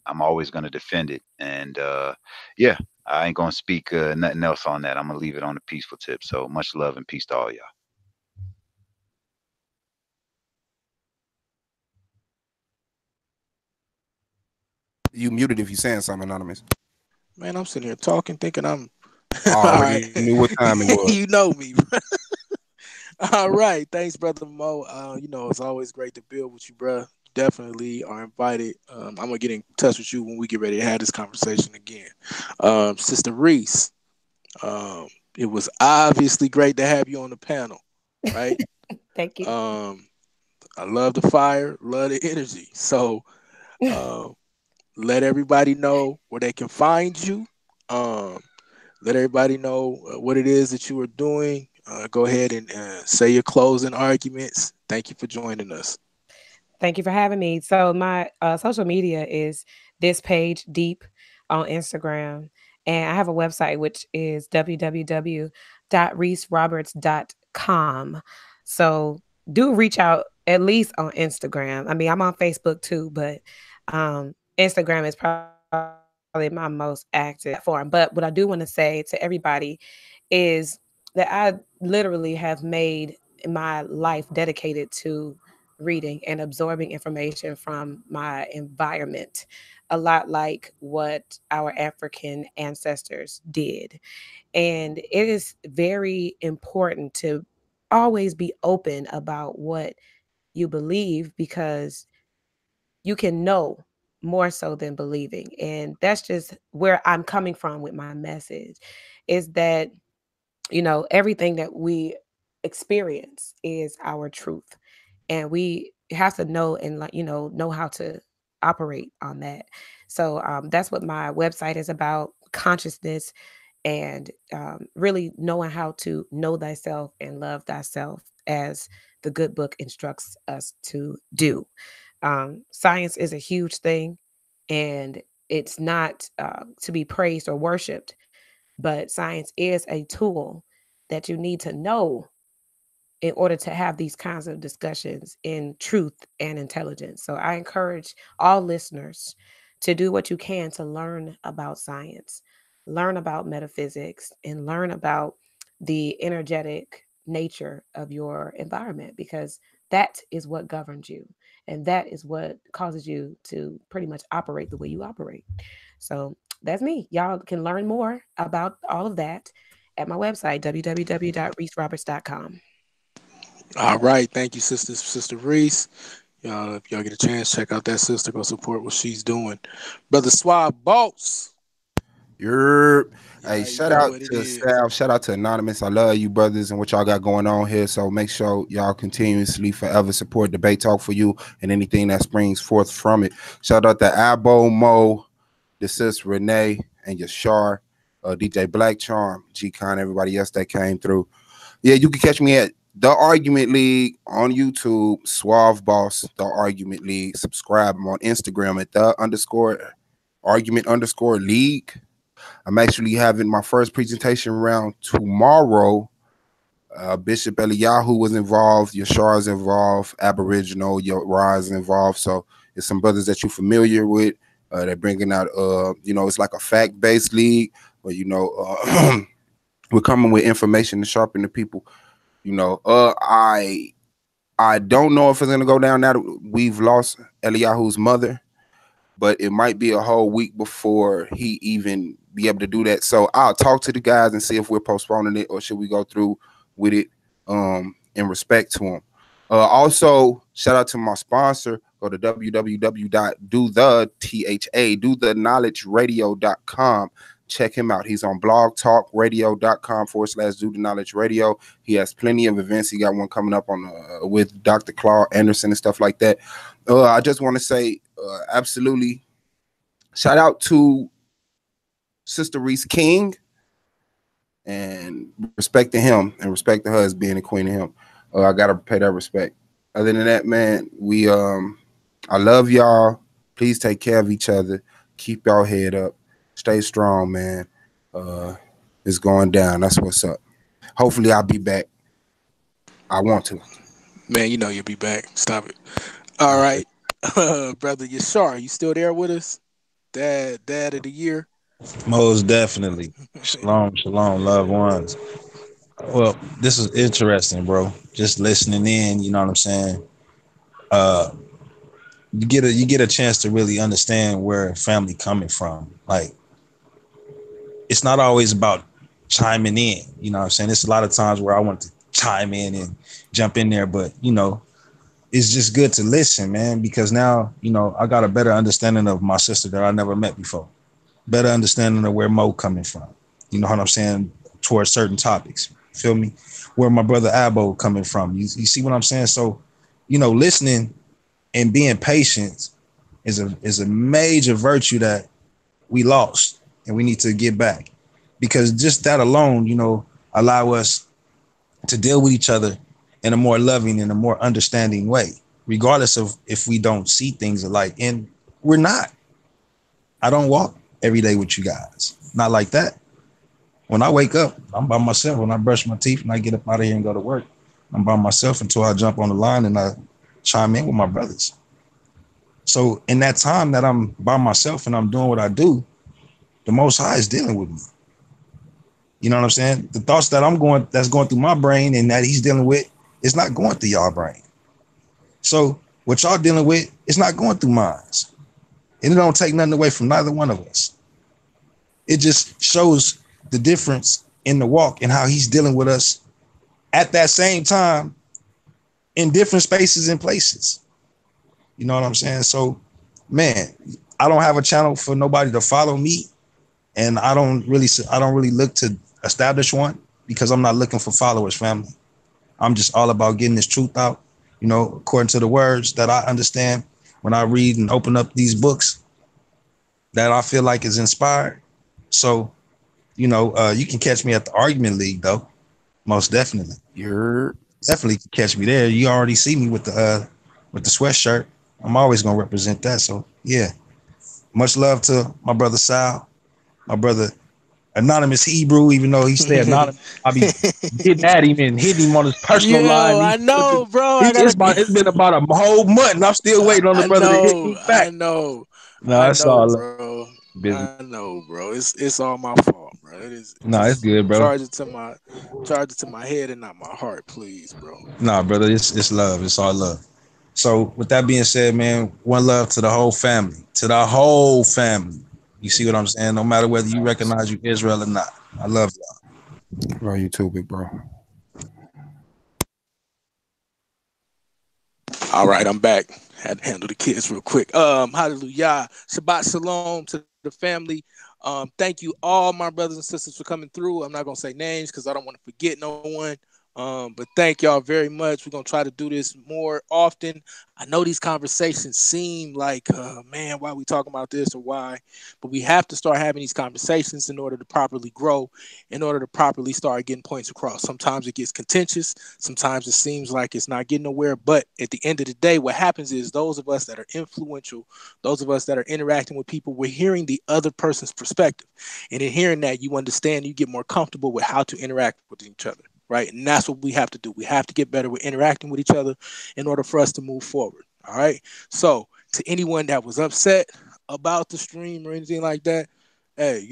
I'm always going to defend it. And yeah, I ain't going to speak nothing else on that. I'm going to leave it on a peaceful tip. So much love and peace to all y'all. You muted if you saying something, anonymous. Man, I'm sitting here talking, thinking I'm I all right. already knew what time it was. You know me. All right. Thanks, brother Mo. It's always great to build with you, bro. Definitely are invited. I'm gonna get in touch with you when we get ready to have this conversation again. Sister Reese, um, it was obviously great to have you on the panel, right? Thank you. I love the fire, love the energy. So uh, let everybody know where they can find you. Um, let everybody know what it is that you are doing. Go ahead and say your closing arguments. Thank you for joining us. Thank you for having me. So my social media is this page deep on Instagram, and I have a website which is www.reeseroberts.com. So do reach out at least on Instagram. I mean, I'm on Facebook too, but Instagram is probably my most active platform. But what I do want to say to everybody is that I literally have made my life dedicated to reading and absorbing information from my environment, a lot like what our African ancestors did. And it is very important to always be open about what you believe because you can know more so than believing. And that's just where I'm coming from with my message is that, everything that we experience is our truth. And we have to know and know how to operate on that. So that's what my website is about: consciousness and really knowing how to know thyself and love thyself as the good book instructs us to do. Science is a huge thing, and it's not to be praised or worshipped, but science is a tool that you need to know in order to have these kinds of discussions in truth and intelligence. So I encourage all listeners to do what you can to learn about science, learn about metaphysics, and learn about the energetic nature of your environment, because that is what governs you. And that is what causes you to pretty much operate the way you operate. So that's me. Y'all can learn more about all of that at my website, www.reeseroberts.com. All right, thank you, Sister Reese. Y'all, if y'all get a chance, check out that sister. Go support what she's doing, Brother Swab Boss. You're You Hey, already shout know out what it to is. Sal, shout out to Anonymous. I love you, brothers, and what y'all got going on here. So make sure y'all continuously forever support Debate Talk for you and anything that springs forth from it. Shout out to Abo Mo, the sis Renee, and Yashar, DJ Black Charm, G Con, everybody else that came through. Yeah, you can catch me at The Argument League on YouTube, Suave Boss, The Argument League. Subscribe. I'm on Instagram at _argument_league. I'm actually having my first presentation round tomorrow. Bishop Eliyahu was involved, Yashar's involved, Aboriginal, Uriah's involved. So it's some brothers that you're familiar with. They're bringing out, it's like a fact-based league where, we're coming with information to sharpen the people. I don't know if it's gonna go down now that we've lost Eliyahu's mother, but it might be a whole week before he even be able to do that. So I'll talk to the guys and see if we're postponing it or should we go through with it in respect to him. Also, shout out to my sponsor. Go to www.dothenolledgeradio.com. Check him out. He's on blogtalkradio.com/Do the Knowledge Radio. He has plenty of events. He got one coming up on with Dr. Claude Anderson and stuff like that. I just want to say absolutely shout out to Sister Reese King and respect to him and respect to her as being the queen of him. I gotta pay that respect. Other than that, man, I love y'all. Please take care of each other. Keep y'all head up. Stay strong, man. It's going down. That's what's up. Hopefully I'll be back. I want to. Man, you know you'll be back. Stop it. All right. Brother Yashar, you still there with us? Dad of the year. Most definitely. Shalom, loved ones. Well, this is interesting, bro. Just listening in, you know what I'm saying? You get a chance to really understand where family coming from. Like, it's not always about chiming in, you know what I'm saying? It's a lot of times where I want to chime in and jump in there, but it's just good to listen, man, because now, I got a better understanding of my sister that I never met before. Better understanding of where Mo coming from. You know what I'm saying? Towards certain topics. Feel me? Where my brother Abo coming from. You see what I'm saying? So, listening and being patient is a major virtue that we lost and we need to get back. Because just that alone, allow us to deal with each other in a more loving and a more understanding way, regardless of if we don't see things alike. And we're not. I don't walk every day with you guys. Not like that. When I wake up, I'm by myself. When I brush my teeth and I get up out of here and go to work, I'm by myself until I jump on the line and I chime in with my brothers. So in that time that I'm by myself and I'm doing what I do, the Most High is dealing with me. You know what I'm saying? The thoughts that that's going through my brain and that he's dealing with, it's not going through y'all brain. So what y'all dealing with, it's not going through mine. And it don't take nothing away from neither one of us. It just shows the difference in the walk and how he's dealing with us at that same time in different spaces and places. You know what I'm saying? So, man, I don't have a channel for nobody to follow me. And I don't really look to establish one because I'm not looking for followers, family. I'm just all about getting this truth out, according to the words that I understand when I read and open up these books that I feel like is inspired. So, you can catch me at the Argument League, though. Most definitely. You're definitely can catch me there. You already see me with the sweatshirt. I'm always gonna represent that. So yeah. Much love to my brother Sal, my brother Anonymous Hebrew, even though he stay anonymous. I be getting at him and hitting him on his personal line. I know, bro. It's been about a whole month, and I'm still waiting on the brother to hit me back. I know, No, it's all bro. business. I know, bro. It's all my fault, bro. It's good, bro. Charge it to my head and not my heart, please, bro. Nah, brother, it's love. It's all love. So with that being said, man, one love to the whole family. To the whole family. You see what I'm saying? No matter whether you recognize you Israel or not. I love y'all. Love you too, big bro. All right, I'm back. Had to handle the kids real quick. Hallelujah. Shabbat shalom to the family. Thank you all my brothers and sisters for coming through. I'm not gonna say names because I don't want to forget no one. But thank y'all very much. We're gonna try to do this more often. I know these conversations seem like, man, why are we talking about this or why? But we have to start having these conversations in order to properly grow, in order to properly start getting points across. Sometimes it gets contentious. Sometimes it seems like it's not getting nowhere. But at the end of the day, what happens is those of us that are influential, those of us that are interacting with people, we're hearing the other person's perspective. And in hearing that, you understand, you get more comfortable with how to interact with each other. Right. And that's what we have to do. We have to get better with interacting with each other in order for us to move forward. All right. So to anyone that was upset about the stream or anything like that, hey,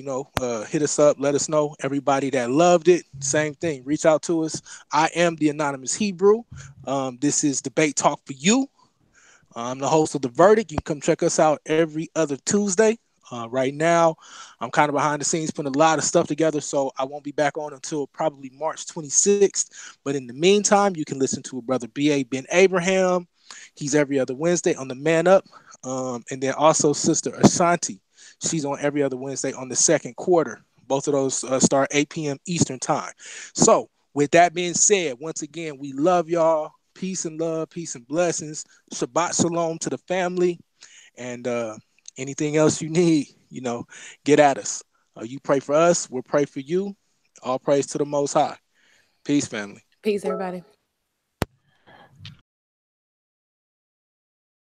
hit us up. Let us know. Everybody that loved it, same thing. Reach out to us. I am the Anonymous Hebrew. This is Debate Talk for You. I'm the host of The Verdict. You can come check us out every other Tuesday. Right now, I'm kind of behind the scenes putting a lot of stuff together, so I won't be back on until probably March 26th. But in the meantime, you can listen to a brother B.A. Ben Abraham. He's every other Wednesday on the Man Up. And then also Sister Ashanti. She's on every other Wednesday on the second quarter. Both of those start 8 p.m. Eastern time. So with that being said, once again, we love y'all. Peace and love, peace and blessings. Shabbat shalom to the family. And anything else you need, get at us. You pray for us, we'll pray for you. All praise to the Most High. Peace, family. Peace, everybody.